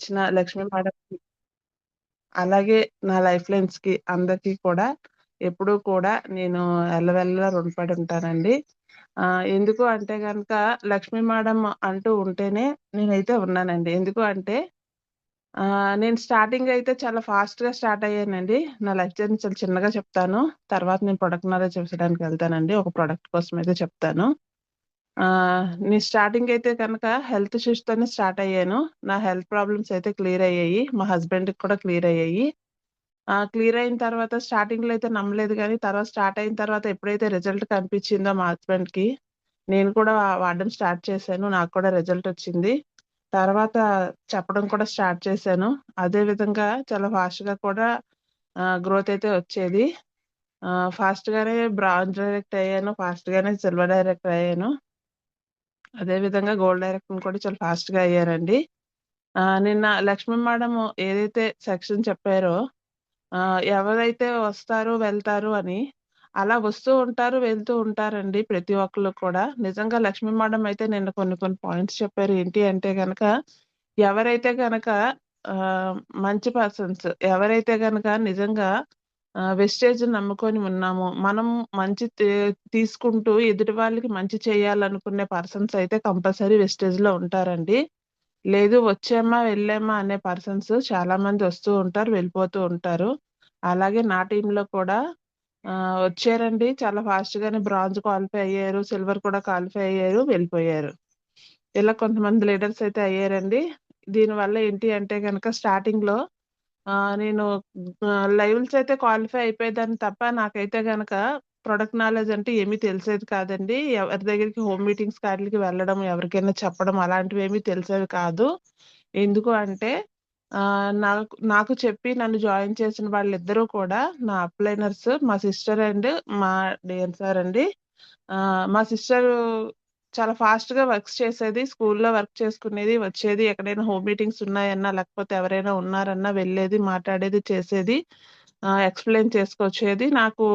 ఇచ్చిన లక్ష్మీ మేడంకి, అలాగే నా లైఫ్ లైన్స్‌కి అందరికీ కూడా ఎప్పుడూ కూడా నేను ఎల్లవెల్లలా రుణపడి ఉంటానండి. ఎందుకు అంటే గనక లక్ష్మీ మేడం అంటూ ఉంటేనే నేనైతే ఉన్నానండి. ఎందుకు అంటే నేను స్టార్టింగ్ అయితే చాలా ఫాస్ట్‌గా స్టార్ట్ అయ్యానండి. నా లైఫ్ జర్నీ చాలా చిన్నగా చెప్తాను. తర్వాత నేను ప్రొడక్ట్ నాలెడ్జ్ చూపించడానికి వెళ్తానండి. ఒక ప్రొడక్ట్ కోసం అయితే చెప్తాను. నేను స్టార్టింగ్ అయితే కనుక హెల్త్ ఇష్యూస్‌తోనే స్టార్ట్ అయ్యాను. నా హెల్త్ ప్రాబ్లమ్స్ అయితే క్లియర్ అయ్యాయి. మా హస్బెండ్‌కి కూడా క్లియర్ అయ్యాయి. క్లియర్ అయిన తర్వాత స్టార్టింగ్‌లో అయితే నమ్మలేదు గానీ, తర్వాత స్టార్ట్ అయిన తర్వాత ఎప్పుడైతే రిజల్ట్ కనిపించిందో మా హస్బెండ్‌కి, నేను కూడా వాడడం స్టార్ట్ చేశాను. నాకు కూడా రిజల్ట్ వచ్చింది. తర్వాత చెప్పడం కూడా స్టార్ట్ చేశాను. అదే విధంగా చాలా ఫాస్ట్‌గా కూడా గ్రోత్ అయితే వచ్చేది. ఫాస్ట్‌గానే బ్రాంజ్ డైరెక్టర్ అయ్యాను. ఫాస్ట్‌గానే సిల్వర్ డైరెక్టర్ అయ్యాను. అదే విధంగా గోల్డ్ డైరెక్టర్‌ని కూడా చాలా ఫాస్ట్‌గా అయ్యానండి. నిన్న లక్ష్మీ మేడం ఏదైతే సెక్షన్ చెప్పారో ఎవరైతే వస్తారు, వెళ్తారు అని, అలా వస్తూ ఉంటారు, వెళ్తూ ఉంటారండి ప్రతి ఒక్కళ్ళు కూడా. నిజంగా లక్ష్మీ మేడం అయితే నిన్న కొన్ని కొన్ని పాయింట్స్ చెప్పారు. ఏంటి అంటే గనక, ఎవరైతే గనక ఆహ్, మంచి పర్సన్స్ ఎవరైతే గనక నిజంగా వెస్టేజ్‌ని నమ్ముకొని ఉన్నామో, మనం మంచి తీసుకుంటూ ఎదుటి వాళ్ళకి మంచి చేయాలనుకునే పర్సన్స్ అయితే కంపల్సరీ వెస్టేజ్‌లో ఉంటారండి. లేదు వచ్చామా, వెళ్ళామా అనే పర్సన్స్ చాలామంది వస్తూ ఉంటారు, వెళ్ళిపోతూ ఉంటారు. అలాగే నా టీమ్‌లో కూడా వచ్చారండి. చాలా ఫాస్ట్‌గానే బ్రాంజ్ క్వాలిఫై అయ్యారు. సిల్వర్ కూడా క్వాలిఫై అయ్యారు, వెళ్ళిపోయారు. ఇలా కొంతమంది లీడర్స్ అయితే అయ్యారండి. దీనివల్ల ఏంటి అంటే గనక స్టార్టింగ్‌లో నేను లెవెల్స్ అయితే క్వాలిఫై అయిపోయేదాన్ని తప్ప నాకైతే గనక ప్రొడక్ట్ నాలెడ్జ్ అంటే ఏమీ తెలిసేది కాదండి. ఎవరి దగ్గరికి హోమ్ మీటింగ్స్‌కి ఆటిలకి వెళ్ళడం, ఎవరికైనా చెప్పడం అలాంటివేమీ తెలిసేవి కాదు. ఎందుకు అంటే నాకు నాకు చెప్పి నన్ను జాయిన్ చేసిన వాళ్ళిద్దరూ కూడా నా అప్‌లైనర్స్ మా సిస్టర్ అండ్ మా డియర్ సార్ అండి. మా సిస్టరు చాలా ఫాస్ట్‌గా వర్క్స్ చేసేది. స్కూల్‌లో వర్క్ చేసుకునేది, వచ్చేది. ఎక్కడైనా హోమ్ మీటింగ్స్ ఉన్నాయన్నా, లేకపోతే ఎవరైనా ఉన్నారన్నా వెళ్ళేది, మాట్లాడేది, చేసేది. ఎక్స్‌ప్లెయిన్ చేసుకొచ్చేది. నాకు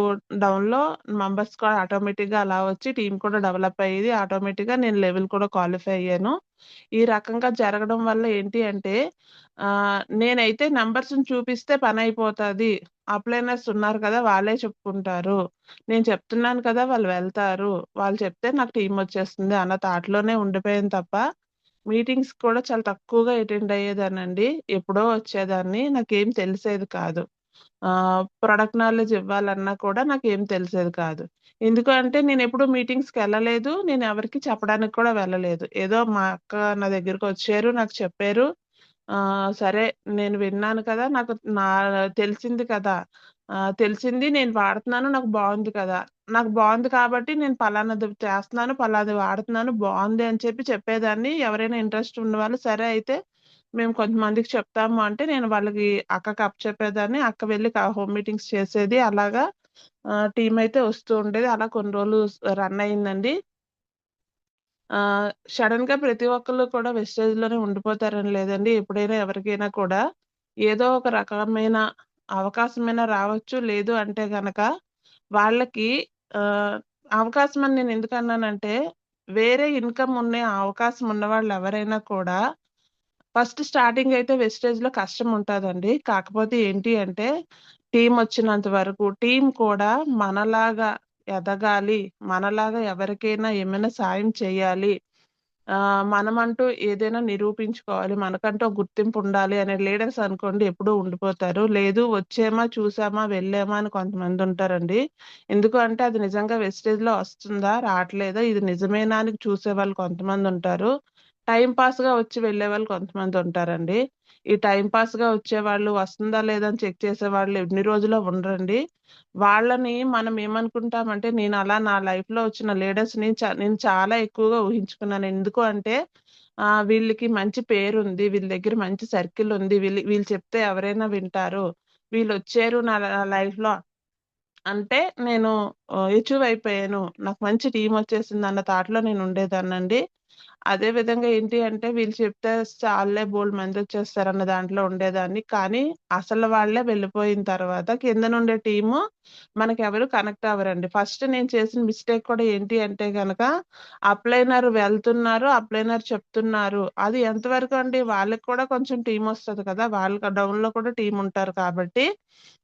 డౌన్‌లో నంబర్స్ కూడా ఆటోమేటిక్‌గా అలా వచ్చి టీమ్ కూడా డెవలప్ అయ్యేది. ఆటోమేటిక్‌గా నేను లెవెల్ కూడా క్వాలిఫై అయ్యాను. ఈ రకంగా జరగడం వల్ల ఏంటి అంటే నేనైతే నంబర్స్‌ని చూపిస్తే పనైపోతది. అప్‌లైనర్స్ ఉన్నారు కదా! వాళ్ళే చెప్పుకుంటారు. నేను చెప్తున్నాను కదా! వాళ్ళు వెళ్తారు. వాళ్ళు చెప్తే నాకు టీమొచ్చేస్తుంది అన్న థాట్‌లోనే ఉండిపోయాను తప్ప, మీటింగ్స్ కూడా చాలా తక్కువగా అటెండ్ అయ్యేదాన్నండి. ఎప్పుడో వచ్చేదాన్ని. నాకేం తెలిసేది కాదు. ప్రొడక్ట్ నాలెడ్జ్ ఇవ్వాలన్నా కూడా నాకేం తెలిసేది కాదు. ఎందుకు అంటే నేనెప్పుడు మీటింగ్స్‌కెళ్ళలేదు. నేనెవరికీ చెప్పడానికి కూడా వెళ్ళలేదు. ఏదో మా అక్క నా దగ్గరకొచ్చారు. నాకు చెప్పారు. సరే నేను విన్నాను కదా! తెలిసింది కదా! తెలిసింది నేను వాడుతున్నాను. నాకు బావుంది కదా! నాకు బావుంది కాబట్టి నేను పలానాది చేస్తున్నాను. పలానాది వాడుతున్నాను. బావుంది అని చెప్పి చెప్పేదాన్ని. ఎవరైనా ఇంట్రెస్ట్ ఉన్నవాళ్ళు సరే అయితే మేము కొంతమందికి చెప్తాము అంటే నేను వాళ్ళకి అక్కకి అప్పచెప్పేదాన్ని. అక్క వెళ్లి హోమ్ మీటింగ్స్ చేసేది. అలాగా టీమ్ అయితే వస్తూ ఉండేది. అలా కొన్ని రోజులు రన్ అయిందండి. సడెన్‌గా ప్రతి ఒక్కళ్ళు కూడా వెస్టేజ్‌లోనే ఉండిపోతారని లేదండి. ఎప్పుడైనా ఎవరికైనా కూడా ఏదో ఒక రకమైన అవకాశమైనా రావచ్చు. లేదు అంటే గనక వాళ్ళకి ఆహ్, అవకాశం అని నేను ఎందుకన్నానంటే, వేరే ఇన్‌కమ్ ఉండే అవకాశం ఉన్నవాళ్ళు ఎవరైనా కూడా ఫస్ట్ స్టార్టింగ్ అయితే వెస్టేజ్‌లో కష్టం ఉంటదండి. కాకపోతే ఏంటి అంటే, టీమొచ్చినంత వరకు టీమ్ కూడా మనలాగా ఎదగాలి. మనలాగా ఎవరికైనా ఏమైనా సాయం చేయాలి. మనమంటూ ఏదైనా నిరూపించుకోవాలి. మనకంటూ ఒక గుర్తింపు ఉండాలి అనే లీడర్స్ అనుకోండి ఎప్పుడూ ఉండిపోతారు. లేదు వచ్చామా, చూసామా, వెళ్ళామా అని కొంతమందుంటారండి. ఎందుకు అంటే అది నిజంగా వెస్టేజ్‌లో వస్తుందా? రాట్లేదా? ఇది నిజమేనా అని చూసేవాళ్ళు కొంతమందుంటారు. టైమ్ పాస్‌గా వచ్చి వెళ్ళేవాళ్ళు కొంతమందుంటారండి. ఈ టైమ్ పాస్‌గా వచ్చేవాళ్ళు వస్తుందా లేదా అని చెక్ చేసేవాళ్ళు ఎన్ని రోజులో ఉండరండి. వాళ్ళని మనం ఏమనుకుంటామంటే నేనలా నా లైఫ్‌లో వచ్చిన లీడర్స్‌ని నేను చాలా ఎక్కువగా ఊహించుకున్నాను. ఎందుకు అంటే వీళ్ళకి మంచి పేరుంది. వీళ్ళ దగ్గర మంచి సర్కిల్ ఉంది. వీళ్ళు చెప్తే ఎవరైనా వింటారు. వీళ్ళొచ్చారు నా లైఫ్‌లో అంటే నేను అచీవ్ అయిపోయాను. నాకు మంచి టీమొచ్చేసిందన్న థాట్‌లో నేను ఉండేదాన్నండి. అదే విధంగా ఏంటి అంటే వీళ్ళు చెప్తే చాలులే బోలెడు మందొచ్చేస్తారన్న దాంట్లో ఉండేదాన్ని. కానీ అసలు వాళ్ళే వెళ్ళిపోయిన తర్వాత కింద నుండే టీము మనకెవరు కనెక్ట్ అవ్వరండి. ఫస్ట్ నేను చేసిన మిస్టేక్ కూడా ఏంటి అంటే గనక అప్లైనర్ వెళ్తున్నారు, అప్లైనర్ చెప్తున్నారు. అది ఎంతవరకు అండి? వాళ్ళకి కూడా కొంచెం టీమొస్తది కదా! వాళ్ళకి డౌన్‌లో కూడా టీముంటారు కాబట్టి,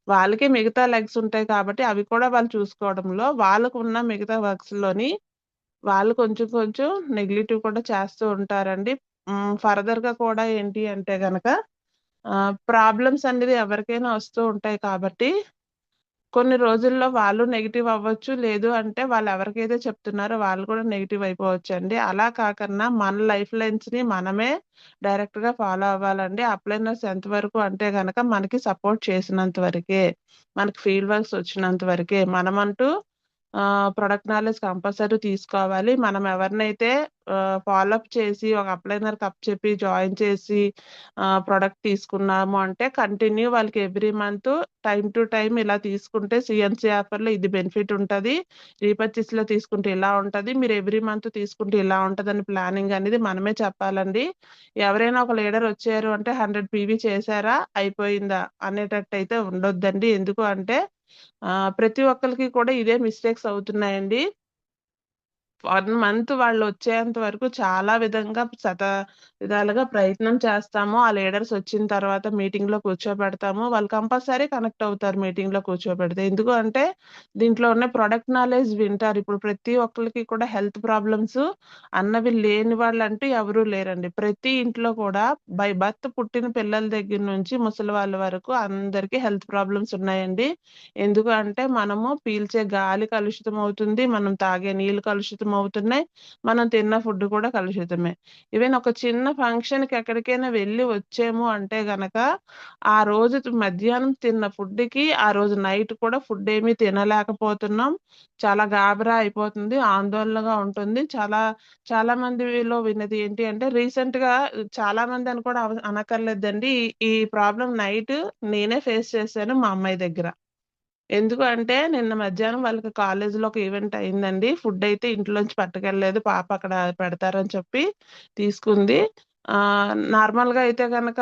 వాళ్ళకి మిగతా లెగ్స్ ఉంటాయి కాబట్టి అవి కూడా వాళ్ళు చూసుకోవడంలో వాళ్ళకున్న మిగతా వర్క్స్‌లోని వాళ్ళు కొంచెం కొంచెం నెగ్లెక్టివ్ కూడా చేస్తూ ఉంటారండి. ఫర్దర్‌గా కూడా ఏంటి అంటే గనక ప్రాబ్లమ్స్ అనేది ఎవరికైనా వస్తూ ఉంటాయి కాబట్టి, కొన్ని రోజుల్లో వాళ్ళు నెగెటివ్ అవ్వచ్చు. లేదు అంటే వాళ్ళెవరికైతే చెప్తున్నారో వాళ్ళు కూడా నెగెటివ్ అయిపోవచ్చండి. అలా కాకన్నా మన లైఫ్ లైన్స్‌ని మనమే డైరెక్ట్‌గా ఫాలో అవ్వాలండి. అప్లైనర్స్ ఎంతవరకు అంటే గనక మనకి సపోర్ట్ చేసినంత వరకే. మనకి ఫీల్డ్ వర్క్స్ వచ్చినంత వరకే. మనమంటూ ప్రొడక్ట్ నాలెడ్జ్ కంపల్సరీ తీసుకోవాలి. మనం ఎవరినైతే ఫాలో అప్ చేసి ఒక అప్లైనర్‌కి అప్పచెప్పి జాయిన్ చేసి ప్రొడక్ట్ తీసుకున్నాము అంటే కంటిన్యూ వాళ్ళకి every month time to time ఇలా తీసుకుంటే సీఎన్‌సీ ఆఫర్‌లో ఇది బెనిఫిట్ ఉంటది. రీపర్చేస్‌లో తీసుకుంటే ఇలా ఉంటది. మీరు ఎవ్రీ మంత్ తీసుకుంటే ఇలా ఉంటదని ప్లానింగ్ అనేది మనమే చెప్పాలండి. ఎవరైనా ఒక లీడర్ వచ్చారు అంటే 100 పీవీ చేశారా? అయిపోయిందా? అనేటట్టయితే ఉండొద్దండి. ఎందుకు అంటే ప్రతి ఒక్కళ్ళకి కూడా ఇదే మిస్టేక్స్ అవుతున్నాయండి. 1 మంత్ వాళ్ళొచ్చేంత వరకు చాలా విధంగా విధాలుగా ప్రయత్నం చేస్తాము. ఆ లీడర్స్ వచ్చిన తర్వాత మీటింగ్‌లో కూర్చోబెడతాము. వాళ్ళు కంపల్సరీ కనెక్ట్ అవుతారు మీటింగ్‌లో కూర్చోబెడితే. ఎందుకు అంటే దీంట్లో ఉన్న ప్రొడక్ట్ నాలెడ్జ్ వింటారు. ఇప్పుడు ప్రతి ఒక్కళ్ళకి కూడా హెల్త్ ప్రాబ్లమ్స్ అన్నవి లేని వాళ్ళంటూ ఎవరూ లేరండి. ప్రతి ఇంట్లో కూడా బై బర్త్ పుట్టిన పిల్లల దగ్గర నుంచి ముసలి వాళ్ళ వరకు అందరికీ హెల్త్ ప్రాబ్లమ్స్ ఉన్నాయండి. ఎందుకు అంటే మనము పీల్చే గాలి కలుషితమవుతుంది. మనం తాగే నీళ్ళు కలుషితమవుతున్నాయి. మనం తిన్న ఫుడ్ కూడా కలుషితమే. ఈవెన్ ఒక చిన్న ఫంక్షన్‌కి ఎక్కడికైనా వెళ్లి వచ్చాము అంటే గనక, ఆ రోజు మధ్యాహ్నం తిన్న ఫుడ్‌కి ఆ రోజు నైట్ కూడా ఫుడ్ ఏమీ తినలేకపోతున్నాం. చాలా గాబరా అయిపోతుంది. ఆందోళనగా ఉంటుంది. చాలా మందిలో విన్నది ఏంటి అంటే రీసెంట్‌గా చాలా మంది అని కూడా అనక్కర్లేదండి. ఈ ప్రాబ్లమ్ నైట్ నేనే ఫేస్ చేశాను మా అమ్మాయి దగ్గర. ఎందుకు అంటే నిన్న మధ్యాహ్నం వాళ్ళకి కాలేజీలో ఒక ఈవెంట్ అయిందండి. ఫుడ్ అయితే ఇంట్లోంచి పట్టుకెళ్ళలేదు. పాప అక్కడ పెడతారని చెప్పి తీసుకుంది. నార్మల్‌గా అయితే గనక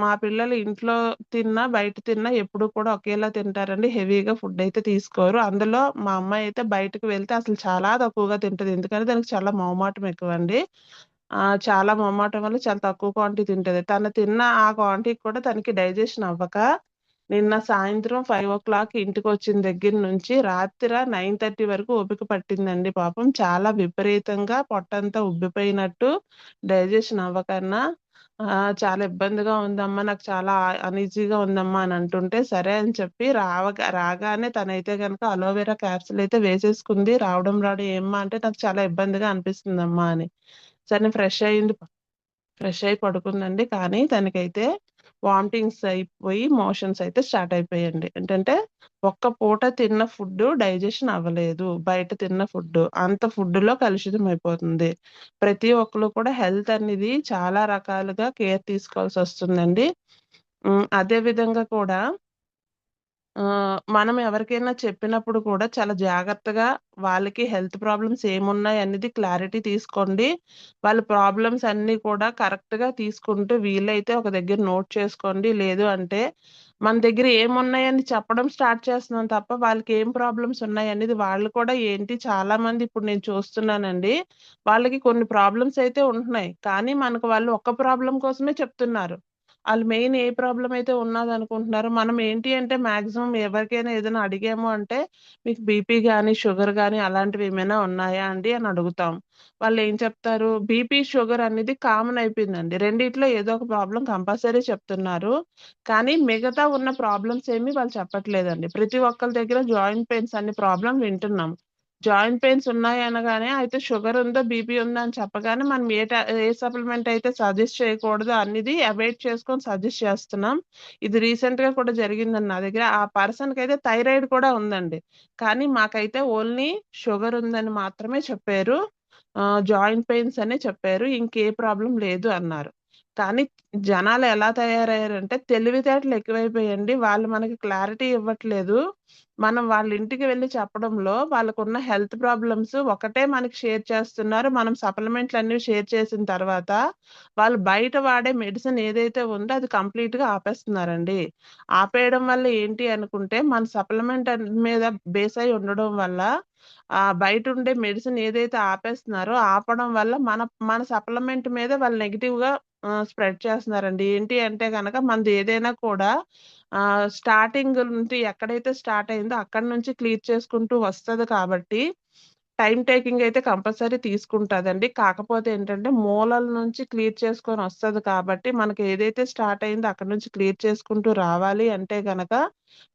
మా పిల్లలు ఇంట్లో తిన్నా, బయట తిన్నా ఎప్పుడు కూడా ఒకేలా తింటారండి. హెవీగా ఫుడ్ అయితే తీసుకోరు. అందులో మా అమ్మాయి అయితే బయటకి వెళ్తే అసలు చాలా తక్కువగా తింటది. ఎందుకంటే దానికి చాలా మొహమాటం ఎక్కువండి. చాలా మొహమాటం వల్ల చాలా తక్కువ క్వాంటిటీ తింటది. తను తిన్న ఆ క్వాంటిటీ కూడా తనకి డైజెషన్ అవ్వక నిన్న సాయంత్రం 5:00 ఇంటికొచ్చిన దగ్గర నుంచి రాత్రి 9:30 వరకు ఓపిక పట్టిందండి పాపం. చాలా విపరీతంగా పొట్టంతా ఉబ్బిపోయినట్టు డైజెషన్ అవ్వకన్నా చాలా ఇబ్బందిగా ఉందమ్మా. నాకు చాలా అన్‌ఈజీగా ఉందమ్మా అని అంటుంటే, సరే అని చెప్పి రాగానే తనైతే గనక అలోవెరా క్యాప్సూల్ అయితే వేసేసుకుంది. రావడం ఏమ్మా అంటే నాకు చాలా ఇబ్బందిగా అనిపిస్తుందమ్మా అని. సరే ఫ్రెష్ అయ్యి పడుకుందండి. కానీ తనకైతే వామిటింగ్స్ అయిపోయి, మోషన్స్ అయితే స్టార్ట్ అయిపోయాయండి. ఏంటంటే, ఒక్క పూట తిన్న ఫుడ్డు డైజెషన్ అవ్వలేదు. బయట తిన్న ఫుడ్డు. అంత ఫుడ్డులో కలుషితం అయిపోతుంది. ప్రతి ఒక్కళ్ళు కూడా హెల్త్ అనేది చాలా రకాలుగా కేర్ తీసుకోవాల్సొస్తుందండి. అదే విధంగా కూడా మనం ఎవరికైనా చెప్పినప్పుడు కూడా చాలా జాగ్రత్తగా వాళ్ళకి హెల్త్ ప్రాబ్లమ్స్ ఏమున్నాయనేది క్లారిటీ తీసుకోండి. వాళ్ళ ప్రాబ్లమ్స్ అన్నీ కూడా కరెక్ట్‌గా తీసుకుంటూ వీలైతే ఒక దగ్గర నోట్ చేసుకోండి. లేదు అంటే మన దగ్గర ఏమున్నాయని చెప్పడం స్టార్ట్ చేస్తున్నాం తప్ప వాళ్ళకి ఏం ప్రాబ్లమ్స్ ఉన్నాయనేది వాళ్ళు కూడా ఏంటి చాలామంది ఇప్పుడు నేను చూస్తున్నానండి. వాళ్ళకి కొన్ని ప్రాబ్లమ్స్ అయితే ఉంటున్నాయి. కానీ మనకు వాళ్ళు ఒక్క ప్రాబ్లమ్ కోసమే చెప్తున్నారు. ఆళ్ళు మెయిన్ ఏ ప్రాబ్లమ్ అయితే ఉన్నాదనుకుంటున్నారో, మనం ఏంటి అంటే మాక్సిమం ఎవరికైనా ఏదైనా అడిగాము అంటే, మీకు బీపీ గాని, షుగర్ గాని అలాంటివి ఏమైనా ఉన్నాయా అండి అని అడుగుతాం. వాళ్ళేం చెప్తారు? బీపీ, షుగర్ అనేది కామన్ అయిపోయిందండి. రెండిట్లో ఏదో ఒక ప్రాబ్లమ్ కంపల్సరీ చెప్తున్నారు. కానీ మిగతా ఉన్న ప్రాబ్లమ్స్ ఏమి వాళ్ళు చెప్పట్లేదండి. ప్రతి ఒక్కళ్ళ దగ్గర జాయింట్ పెయిన్స్ అనే ప్రాబ్లమ్ వింటున్నాం. జాయింట్ పెయిన్స్ ఉన్నాయనగానే అయితే షుగర్ ఉందో, బీపీ ఉందో అని చెప్పగానే మనం ఏ సప్లిమెంట్ అయితే సజెస్ట్ చేయకూడదో అనేది అవాయిడ్ చేసుకొని సజెస్ట్ చేస్తున్నాం. ఇది రీసెంట్‌గా కూడా జరిగిందండి నా దగ్గర. ఆ పర్సన్‌కయితే థైరాయిడ్ కూడా ఉందండి. కానీ మాకైతే ఓన్లీ షుగర్ ఉందని మాత్రమే చెప్పారు. జాయింట్ పెయిన్స్ అనే చెప్పారు. ఇంకే ప్రాబ్లమ్ లేదు అన్నారు. కానీ జనాలు ఎలా తయారయ్యారంటే తెలివితేటలు ఎక్కువైపోయాయండి. వాళ్ళు మనకి క్లారిటీ ఇవ్వట్లేదు. మనం వాళ్ళ ఇంటికి వెళ్లి చెప్పడంలో వాళ్ళకున్న హెల్త్ ప్రాబ్లమ్స్ ఒకటే మనకి షేర్ చేస్తున్నారు. మనం సప్లిమెంట్‌లన్నీ షేర్ చేసిన తర్వాత వాళ్ళు బయట వాడే మెడిసిన్ ఏదైతే ఉందో అది కంప్లీట్‌గా ఆపేస్తున్నారండి. ఆపేయడం వల్ల ఏంటి అనుకుంటే మన సప్లిమెంట్ మీద బేస్ అయి ఉండడం వల్ల బయటుండే మెడిసిన్ ఏదైతే ఆపేస్తున్నారో ఆపడం వల్ల మన మన సప్లిమెంట్ మీద వాళ్ళు నెగెటివ్‌గా స్ప్రెడ్ చేస్తున్నారండి. ఏంటి అంటే గనక మనది ఏదైనా కూడా స్టార్టింగ్ నుండి ఎక్కడైతే స్టార్ట్ అయిందో అక్కడి నుంచి క్లియర్ చేసుకుంటూ వస్తది కాబట్టి టైమ్ టేకింగ్ అయితే కంపల్సరీ తీసుకుంటదండి. కాకపోతే ఏంటంటే మూలల నుంచి క్లియర్ చేసుకొని వస్తది కాబట్టి మనకి ఏదైతే స్టార్ట్ అయిందో అక్కడి నుంచి క్లియర్ చేసుకుంటూ రావాలి అంటే గనక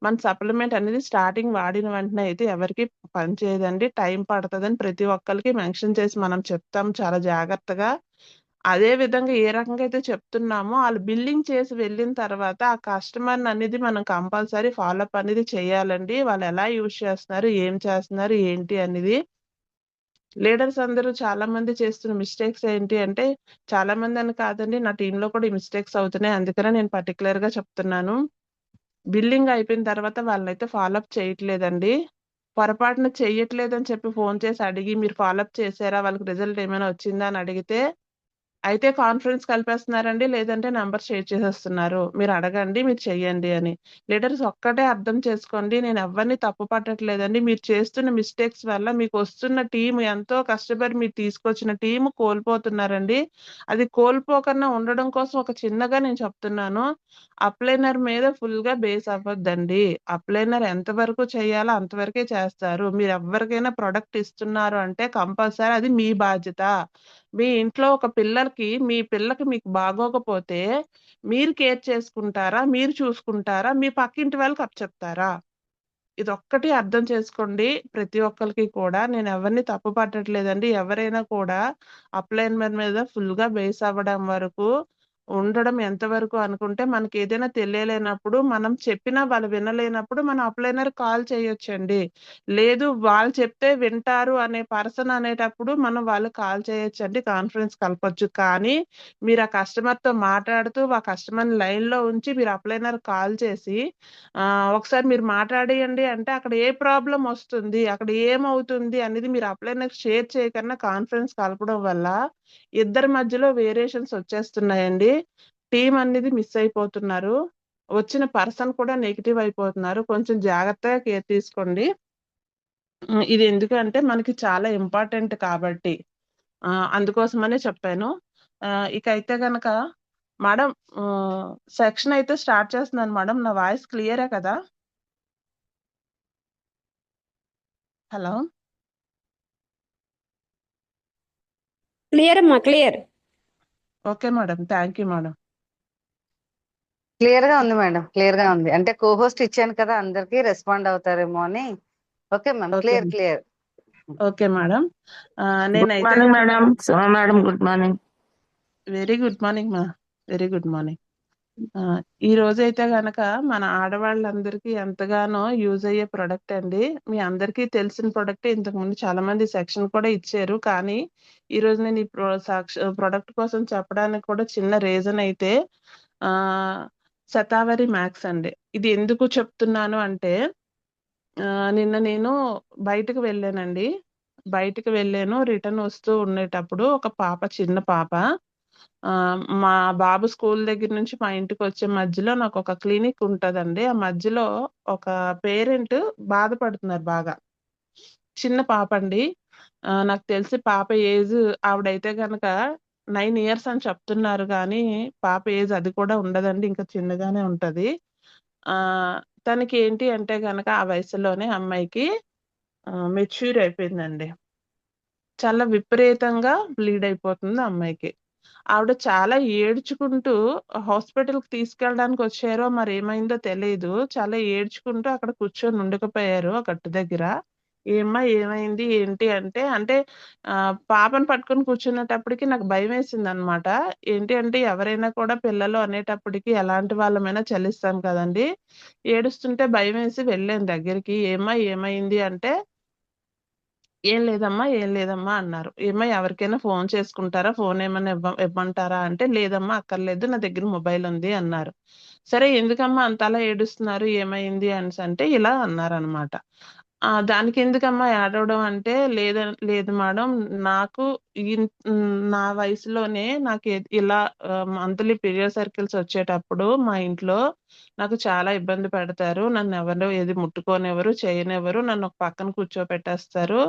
మన సప్లిమెంట్ అనేది స్టార్టింగ్ వాడిన వెంటనే అయితే ఎవరికీ పనిచేయదండి. టైం పడతదని ప్రతి ఒక్కళ్ళకి మెన్షన్ చేసి మనం చెప్తాం చాలా జాగ్రత్తగా. అదే విధంగా ఏ రకంగా అయితే చెప్తున్నామో ఆళ్ళు బిల్లింగ్ చేసి వెళ్ళిన తర్వాత ఆ కస్టమర్‌ని అనేది మనం కంపల్సరీ ఫాలో అప్ అనేది చేయాలండి. వాళ్ళు ఎలా యూజ్ చేస్తున్నారు? ఏం చేస్తున్నారు? ఏంటి అనేది. లీడర్స్ అందరూ చాలా మంది చేస్తున్న మిస్టేక్స్ ఏంటి అంటే, చాలా మందని కాదండి నా టీమ్‌లో కూడా ఈ మిస్టేక్స్ అవుతున్నాయి. అందుకనే నేను పర్టిక్యులర్‌గా చెప్తున్నాను. బిల్లింగ్ అయిపోయిన తర్వాత వాళ్ళనైతే ఫాలో అప్ చేయట్లేదండి. పొరపాటున చెయ్యట్లేదని చెప్పి ఫోను చేసి అడిగి, మీరు ఫాలో అప్ చేసారా? వాళ్ళకి రిజల్ట్ ఏమైనా వచ్చిందా? అని అడిగితే అయితే కాన్ఫరెన్స్ కలిపేస్తున్నారండి. లేదంటే నంబర్ షేర్ చేసేస్తున్నారు. మీరడగండి, మీరు చెయ్యండి అని. లీడర్స్ ఒక్కటే అర్థం చేసుకోండి. నేనెవ్వరిని తప్పు పట్టట్లేదండి. మీరు చేస్తున్న మిస్టేక్స్ వల్ల మీకొస్తున్న టీమ్ ఎంతో కష్టపడి మీరు తీసుకొచ్చిన టీమ్ కోల్పోతున్నారండి. అది కోల్పోకుండా ఉండడం కోసం ఒక చిన్నగా నేను చెప్తున్నాను. అప్లైనర్ మీద ఫుల్‌గా బేస్ అవ్వద్దండి. అప్లైనర్ ఎంతవరకు చేయాలో అంతవరకే చేస్తారు. మీరెవ్వరికైనా ప్రొడక్ట్ ఇస్తున్నారు అంటే కంపల్సరీ అది మీ బాధ్యత. మీ ఇంట్లో ఒక మీ పిల్లకి మీకు బాగోకపోతే మీరు కేర్ చేసుకుంటారా? మీరు చూసుకుంటారా? మీ పక్కింటి వాళ్ళకి అప్పచెప్తారా? ఇదొక్కటి అర్థం చేసుకోండి. ప్రతి ఒక్కళ్ళకి కూడా నేనెవరిని తప్పు పట్టట్లేదండి. ఎవరైనా కూడా అప్లైన్‌మెంట్ మీద ఫుల్‌గా బేస్ అవ్వడం వరకు ఉండడం ఎంతవరకు అనుకుంటే మనకేదైనా తెలియలేనప్పుడు మనం చెప్పినా వాళ్ళు వినలేనప్పుడు మనం అప్లైనర్‌కి కాల్ చేయొచ్చండి. లేదు వాళ్ళు చెప్తే వింటారు అనే పర్సన్ అనేటప్పుడు మనం వాళ్ళకి కాల్ చేయొచ్చండి. కాన్ఫరెన్స్ కలపొచ్చు. కానీ మీరు ఆ కస్టమర్‌తో మాట్లాడుతూ ఆ కస్టమర్‌ని లైన్‌లో ఉంచి మీరు అప్లైనర్‌కి కాల్ చేసి ఒకసారి మీరు మాట్లాడియండి అంటే అక్కడ ఏ ప్రాబ్లమ్ ఒస్తుంది? అక్కడ ఏమవుతుంది? అనేది మీరు అప్లైనర్‌కి షేర్ చేయకన్నా కాన్ఫరెన్స్ కలపడం వల్ల ఇద్దరి మధ్యలో వేరియేషన్స్ ఒచ్చేస్తున్నాయండి. టీమ్ అనేది మిస్ అయిపోతున్నారు. వచ్చిన పర్సన్ కూడా నెగెటివ్ అయిపోతున్నారు. కొంచెం జాగ్రత్తగా కేర్ తీసుకోండి. ఇది ఎందుకంటే మనకి చాలా ఇంపార్టెంట్ కాబట్టి. అందుకోసమనే చెప్పాను. ఇకైతే గనక మేడం ఆహ్, సెక్షన్ అయితే స్టార్ట్ చేస్తున్నాను మేడం. నా వాయిస్ క్లియరే కదా? హలో! క్లియర్ అమ్మా, clear. Okay madam. Thank you madam. Clear గా ఉంది మేడం, క్లియర్ గా ఉంది. అంటే కోహోస్ట్ ఇచ్చాను కదా, అందరికి రెస్పాండ్ అవుతారేమో అని. Okay ma'am, okay. Clear clear. Okay madam. Good నేనైతే morning madam. Suma madam, good morning. Very good morning మా. Very good morning. ఈ రోజైతే గనక మన ఆడవాళ్ళందరికీ ఎంతగానో యూజ్ అయ్యే ప్రొడక్ట్ అండి. మీ అందరికీ తెలిసిన ప్రొడక్టే ఇంతకుముందు చాలా మంది సెక్షన్ కూడా ఇచ్చారు. కానీ ఈరోజు నేను ఈ ప్రొడక్ట్ కోసం చెప్పడానికి కూడా చిన్న రీజన్ అయితే ఆహ్, శతావరి మ్యాక్స్ అండి. ఇది ఎందుకు చెప్తున్నాను అంటే నిన్న నేను బయటకు వెళ్ళానండి. బయటికి వెళ్ళాను. రిటర్న్ వస్తూ ఉండేటప్పుడు ఒక పాప, చిన్న పాప మా బాబు స్కూల్ దగ్గర నుంచి మా ఇంటికొచ్చే మధ్యలో నాకొక క్లినిక్ ఉంటదండి. ఆ మధ్యలో ఒక పేరెంట్ బాధపడుతున్నారు బాగా. చిన్న పాపండి. నాకు తెలిసి పాప ఏజ్ ఆవిడైతే గనక 9 ఇయర్స్ అని చెప్తున్నారు గానీ, పాప ఏజ్ అది కూడా ఉండదండి. ఇంకా చిన్నగానే ఉంటది. ఆహ్, తనకి ఏంటి అంటే గనక ఆ వయసులోనే అమ్మాయికి మెచ్యూర్ అయిపోయిందండి. చాలా విపరీతంగా బ్లీడ్ అయిపోతుంది ఆ అమ్మాయికి. ఆవిడ చాలా ఏడ్చుకుంటూ హాస్పిటల్‌కి తీసుకెళ్ళడానికొచ్చారో మరేమైందో తెలీదు. చాలా ఏడ్చుకుంటూ అక్కడ కూర్చొని ఉండకపోయారు ఆ గట్టు దగ్గర. ఏమ్మా ఏమైంది? ఏంటి అంటే పాపను పట్టుకొని కూర్చునేటప్పటికి నాకు భయమేసిందనమాట. ఏంటి అంటే ఎవరైనా కూడా పిల్లలు అనేటప్పటికి ఎలాంటి వాళ్ళమైనా చలిస్తాం కదండీ! ఏడుస్తుంటే భయమేసి వెళ్ళాను దగ్గరికి. ఏమ్మా ఏమైంది? అంటే ఏం లేదమ్మా ఏం లేదమ్మా అన్నారు. ఏమ్మా ఎవరికైనా ఫోన్ చేసుకుంటారా, ఫోన్ ఏమైనా ఇవ్వమంటారా అంటే, లేదమ్మా అక్కర్లేదు నా దగ్గర మొబైల్ ఉంది అన్నారు. సరే ఎందుకమ్మా అంతలా ఏడుస్తున్నారు, ఏమైంది అనేసి అంటే ఇలా అన్నారనమాట. దానికి ఎందుకమ్మా ఏడవడం అంటే, లేదు మేడం నాకు నా వయసులోనే నాకు ఇలా మంత్లీ పీరియడ్ సర్కిల్స్ వచ్చేటప్పుడు మా ఇంట్లో నాకు చాలా ఇబ్బంది పెడతారు. నన్ను ఎవరు ఏది ముట్టుకోనివ్వరు, చేయనివ్వరు. నన్ను ఒక పక్కన కూర్చోపెట్టేస్తారు.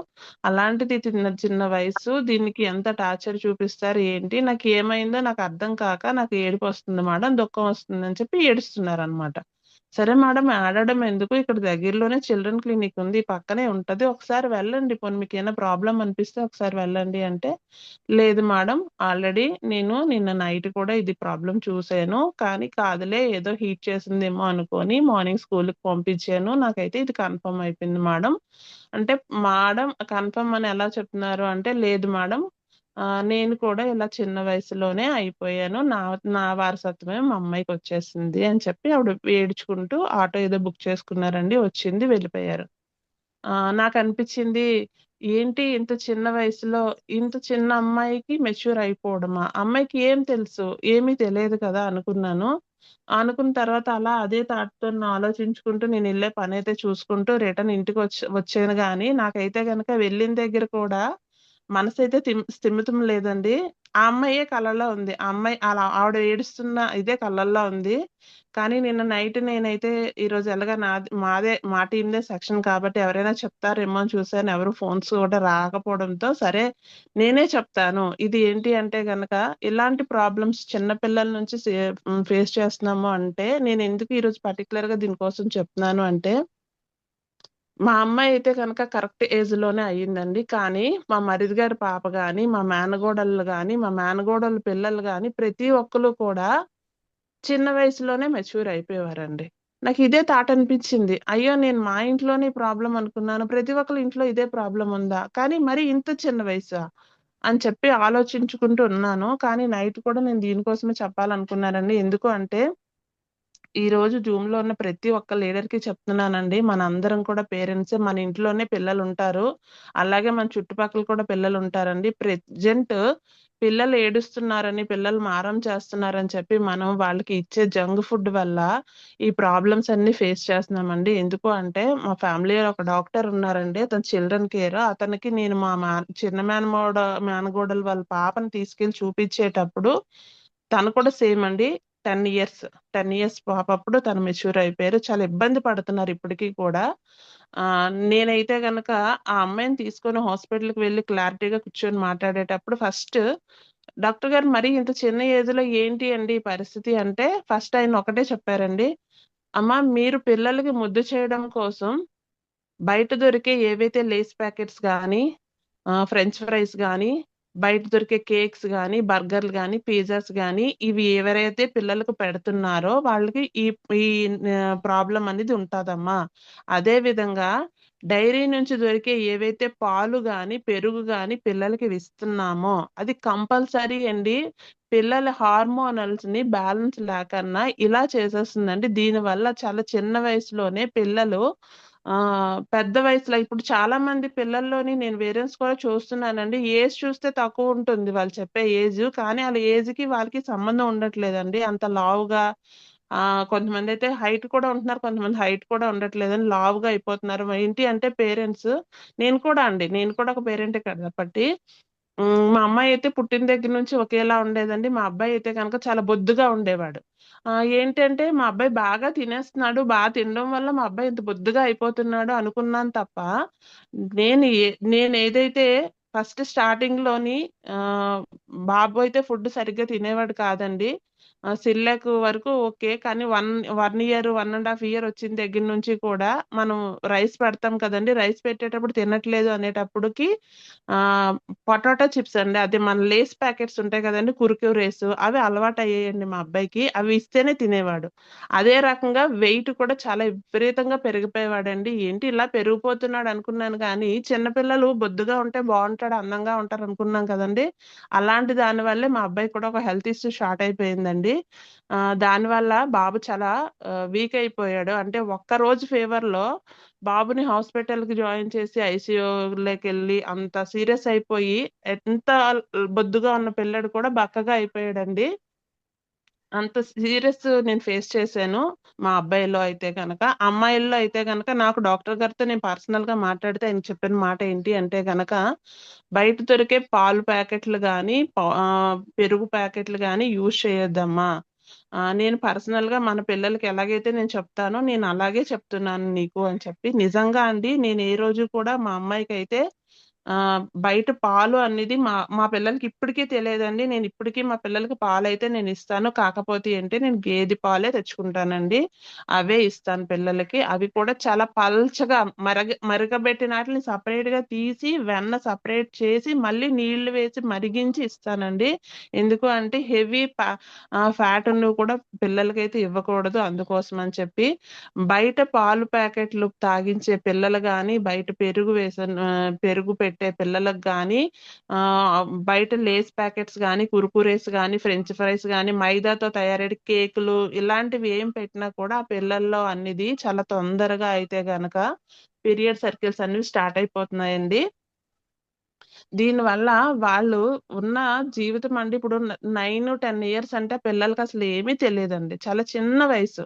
అలాంటిది చిన్న వయసు. దీనికి ఎంత టార్చర్ చూపిస్తారు ఏంటి? నాకేమైందో నాకు అర్థం కాక నాకు ఏడుపొస్తుంది మేడం, దుఃఖం వస్తుందని చెప్పి ఏడుస్తున్నారనమాట. సరే మేడం ఏడవడం ఎందుకు? ఇక్కడ దగ్గరలోనే చిల్డ్రన్ క్లినిక్ ఉంది. పక్కనే ఉంటది. ఒకసారి వెళ్ళండి. పోనీ మీకేమైనా ప్రాబ్లమ్ అనిపిస్తే ఒకసారి వెళ్ళండి అంటే, లేదు మేడం ఆల్రెడీ నేను నిన్న నైట్ కూడా ఇది ప్రాబ్లమ్ చూసాను. కానీ కాదులే ఏదో హీట్ చేసిందేమో అనుకోని మార్నింగ్ స్కూల్‌కి పంపించాను. నాకైతే ఇది కన్ఫర్మ్ అయిపోయింది మేడం. అంటే మేడం కన్ఫర్మ్ అని ఎలా చెప్తున్నారు అంటే, లేదు మేడం నేను కూడా ఇలా చిన్న వయసులోనే అయిపోయాను. నా వారసత్వమే మా అమ్మాయికొచ్చేసింది అని చెప్పి ఆవిడ ఏడ్చుకుంటూ ఆటో ఏదో బుక్ చేసుకున్నారండి. వచ్చింది వెళ్ళిపోయారు. నాకనిపిచ్చింది ఏంటి ఇంత చిన్న వయసులో ఇంత చిన్న అమ్మాయికి మెచ్యూర్ అయిపోవడమా? అమ్మాయికి ఏం తెలుసు? ఏమీ తెలియదు కదా అనుకున్నాను. అనుకున్న తర్వాత అలా అదే థాట్‌తో ఆలోచించుకుంటూ నేనెళ్ళే పనైతే చూసుకుంటూ రిటర్న్ వచ్చాను గానీ, నాకైతే గనక వెళ్ళిన దగ్గర కూడా మనసైతే స్థిమితం లేదండి. ఆ అమ్మాయే కలలో ఉంది. ఆ అమ్మాయి అలా ఆవిడ ఏడుస్తున్న ఇదే కళ్ళల్లో ఉంది. కానీ నిన్న నైట్ నేనైతే ఈరోజు ఎలాగా మా టీమ్‌దే సెక్షన్ కాబట్టి ఎవరైనా చెప్తారేమో అని చూసాను. ఎవరు ఫోన్స్ కూడా రాకపోవడంతో సరే నేనే చెప్తాను. ఇది ఏంటి అంటే గనక ఇలాంటి ప్రాబ్లమ్స్ చిన్న పిల్లల నుంచి ఫేస్ చేస్తున్నాము అంటే నేనెందుకు ఈరోజు పర్టిక్యులర్‌గా దీనికోసం చెప్తున్నాను అంటే మా అమ్మాయి అయితే గనక కరెక్ట్ ఏజ్‌లోనే అయిందండి. కానీ మా మరిది గారి పాప గాని, మా మేనగోడళ్ళు గాని, మా మేనగోడళ్ళ పిల్లలు గాని ప్రతి ఒక్కళ్ళు కూడా చిన్న వయసులోనే మెచ్యూర్ అయిపోయేవారండి. నాకిదే థాట్ అనిపిచ్చింది. అయ్యో! నేను మా ఇంట్లోనే ప్రాబ్లమ్ అనుకున్నాను. ప్రతి ఒక్కళ్ళ ఇంట్లో ఇదే ప్రాబ్లమ్ ఉందా? కానీ మరి ఇంత చిన్న వయసా? అని చెప్పి ఆలోచించుకుంటూ ఉన్నాను. కానీ నైట్ కూడా నేను దీనికోసమే చెప్పాలనుకున్నానండి. ఎందుకు అంటే ఈరోజు జూమ్‌లో ఉన్న ప్రతి ఒక్క లీడర్‌కి చెప్తున్నానండి. మనందరం కూడా పేరెంట్సే. మన ఇంట్లోనే పిల్లలుంటారు. అలాగే మన చుట్టుపక్కల కూడా పిల్లలుంటారండి. ప్రెజెంట్ పిల్లలు ఏడుస్తున్నారని, పిల్లలు మారం చేస్తున్నారని చెప్పి మనం వాళ్ళకి ఇచ్చే జంక్ ఫుడ్ వల్ల ఈ ప్రాబ్లమ్స్ అన్నీ ఫేస్ చేస్తున్నామండి. ఎందుకు అంటే మా ఫ్యామిలీలో ఒక డాక్టర్ ఉన్నారండి. అతను చిల్డ్రన్ కేర్. అతనికి నేను మా చిన్న మేనగోడలు వాళ్ళ పాపని తీసుకెళ్ళి చూపిచ్చేటప్పుడు తను కూడా సేమ్ అండి. 10 ఇయర్స్. 10 ఇయర్స్ పాపప్పుడు తను మెచ్యూర్ అయిపోయారు. చాలా ఇబ్బంది పడుతున్నారు ఇప్పటికి కూడా. నేనైతే గనక ఆ అమ్మాయిని తీసుకొని హాస్పిటల్‌కి వెళ్లి క్లారిటీగా కూర్చొని మాట్లాడేటప్పుడు ఫస్ట్ డాక్టర్ గారు మరి ఇంత చిన్న ఏజ్‌లో ఏంటి అండి ఈ పరిస్థితి అంటే ఫస్ట్ ఆయన ఒకటే చెప్పారండి. అమ్మ మీరు పిల్లలకి ముద్దు చేయడం కోసం బయట దొరికే ఏవైతే లేస్ ప్యాకెట్స్ గానీ, ఫ్రెంచ్ ఫ్రైస్ గానీ, బయట దొరికే కేక్స్ గానీ, బర్గర్‌లు గానీ, పిజ్జాస్ గానీ, ఇవి ఎవరైతే పిల్లలకు పెడుతున్నారో వాళ్ళకి ఈ ప్రాబ్లమ్ అనేది ఉంటదమ్మా. అదే విధంగా డైరీ నుంచి దొరికే ఏవైతే పాలు గానీ, పెరుగు గానీ పిల్లలకి ఇస్తున్నామో అది కంపల్సరీ అండి పిల్లల హార్మోనల్స్‌ని బ్యాలెన్స్ లేకన్నా ఇలా చేసేస్తుందండి. దీనివల్ల చాలా చిన్న వయసులోనే పిల్లలు పెద్ద వయసులో ఇప్పుడు చాలా మంది పిల్లల్లోని నేను పేరెంట్స్ కూడా చూస్తున్నానండి. ఏజ్ చూస్తే తక్కువుంటుంది వాళ్ళు చెప్పే ఏజ్. కానీ ఆళ్ళ ఏజ్‌కి వాళ్ళకి సంబంధం ఉండట్లేదండి. అంత లావుగా కొంతమందైతే హైట్ కూడా ఉంటున్నారు. కొంతమంది హైట్ కూడా ఉండట్లేదని లావుగా అయిపోతున్నారు. ఏంటి అంటే పేరెంట్స్ నేను కూడా అండి. నేను కూడా ఒక పేరెంటే కాబట్టి మా అమ్మాయి అయితే పుట్టిన దగ్గర నుంచి ఒకేలా ఉండేదండి. మా అబ్బాయి అయితే గనక చాలా బొద్దుగా ఉండేవాడు. ఏంటంటే మా అబ్బాయి బాగా తినేస్తున్నాడు. తినడం వల్ల మా అబ్బాయి ఇంత బొద్దుగా అయిపోతున్నాడు అనుకున్నాను తప్ప, నేను ఏ నేనేదైతే ఫస్ట్ స్టార్టింగ్‌లోని ఆహ్, బాబు అయితే ఫుడ్ సరిగ్గా తినేవాడు కాదండి. సిర్లాక్ వరకు ఓకే. కానీ 1 ఇయర్, 1 ½ ఇయర్ వచ్చిన దగ్గర నుంచి కూడా మనం రైస్ పెడతాం కదండీ! రైస్ పెట్టేటప్పుడు తినట్లేదు అనేటప్పటికి ఆహ్, పొటాటో చిప్స్ అండి. అది మన లేస్ ప్యాకెట్స్ ఉంటాయి కదండీ! కుర్కురేస్ అవి అలవాటయ్యాయండి మా అబ్బాయికి. అవి ఇస్తేనే తినేవాడు. అదే రకంగా వెయిట్ కూడా చాలా విపరీతంగా పెరిగిపోయేవాడండి. ఏంటి ఇలా పెరిగిపోతున్నాడు అనుకున్నాను కానీ, చిన్న పిల్లలు బొద్దుగా ఉంటే బావుంటాడు, అందంగా ఉంటారనుకున్నాం కదండీ! అలాంటి దాని వల్లే మా అబ్బాయికి కూడా ఒక హెల్త్ ఇష్యూ స్టార్ట్ అయిపోయిందండి. దానివల్ల బాబు చాలా వీక్ అయిపోయాడు. అంటే ఒక్కరోజు ఫీవర్‌లో బాబుని హాస్పిటల్‌కి జాయిన్ చేసి ఐసీయూలోకి వెళ్ళి అంత సీరియస్ అయిపోయి ఎంత బొద్దుగా ఉన్న పిల్లాడు కూడా బక్కగా అయిపోయాడండి. అంత సీరియస్ నేను ఫేస్ చేశాను. మా అబ్బాయిలో అయితే గనక. అమ్మాయిల్లో అయితే గనక నాకు డాక్టర్ గారితో నేను పర్సనల్‌గా మాట్లాడితే ఆయన చెప్పిన మాట ఏంటి అంటే గనక, బయట దొరికే పాలు ప్యాకెట్లు గానీ, పెరుగు ప్యాకెట్లు గానీ యూజ్ చేయొద్దమ్మా. నేను పర్సనల్‌గా మన పిల్లలకి ఎలాగైతే నేను చెప్తానో నేను అలాగే చెప్తున్నాను నీకు అని చెప్పి. నిజంగా అండి నేను ఏ రోజు కూడా మా అమ్మాయికైతే బయట పాలు అనేది మా పిల్లలకి ఇప్పటికీ తెలియదండి. నేను ఇప్పటికీ మా పిల్లలకి పాలైతే నేను ఇస్తాను. కాకపోతే ఏంటి నేను గేదె పాలే తెచ్చుకుంటానండి. అవే ఇస్తాను పిల్లలకి. అవి కూడా చాలా పల్చగా మరగబెట్టిన ఆటిలిని సెపరేట్‌గా తీసి వెన్న సెపరేట్ చేసి మళ్ళీ నీళ్లు వేసి మరిగించి ఇస్తానండి. ఎందుకు అంటే హెవీ ఫ్యాట్ ఉన్నవి కూడా పిల్లలకైతే ఇవ్వకూడదు. అందుకోసం అని చెప్పి బయట పాలు ప్యాకెట్లు తాగించే పిల్లలు గాని, బయట పెరుగు పెట్టే పిల్లలకు గాని, బయట లేస్ ప్యాకెట్స్ గాని, కుర్కురేస్ గాని, ఫ్రెంచ్ ఫ్రైస్ గాని, మైదాతో తయారయ్యే కేకులు ఇలాంటివి ఏం పెట్టినా కూడా ఆ పిల్లల్లో అనేది చాలా తొందరగా అయితే గనక పీరియడ్ సర్కిల్స్ అనేవి స్టార్ట్ అయిపోతున్నాయండి. దీనివల్ల వాళ్ళు ఉన్న జీవితం అండి ఇప్పుడు 9, 10 ఇయర్స్ అంటే పిల్లలకి అసలు ఏమీ తెలియదండి. చాలా చిన్న వయసు.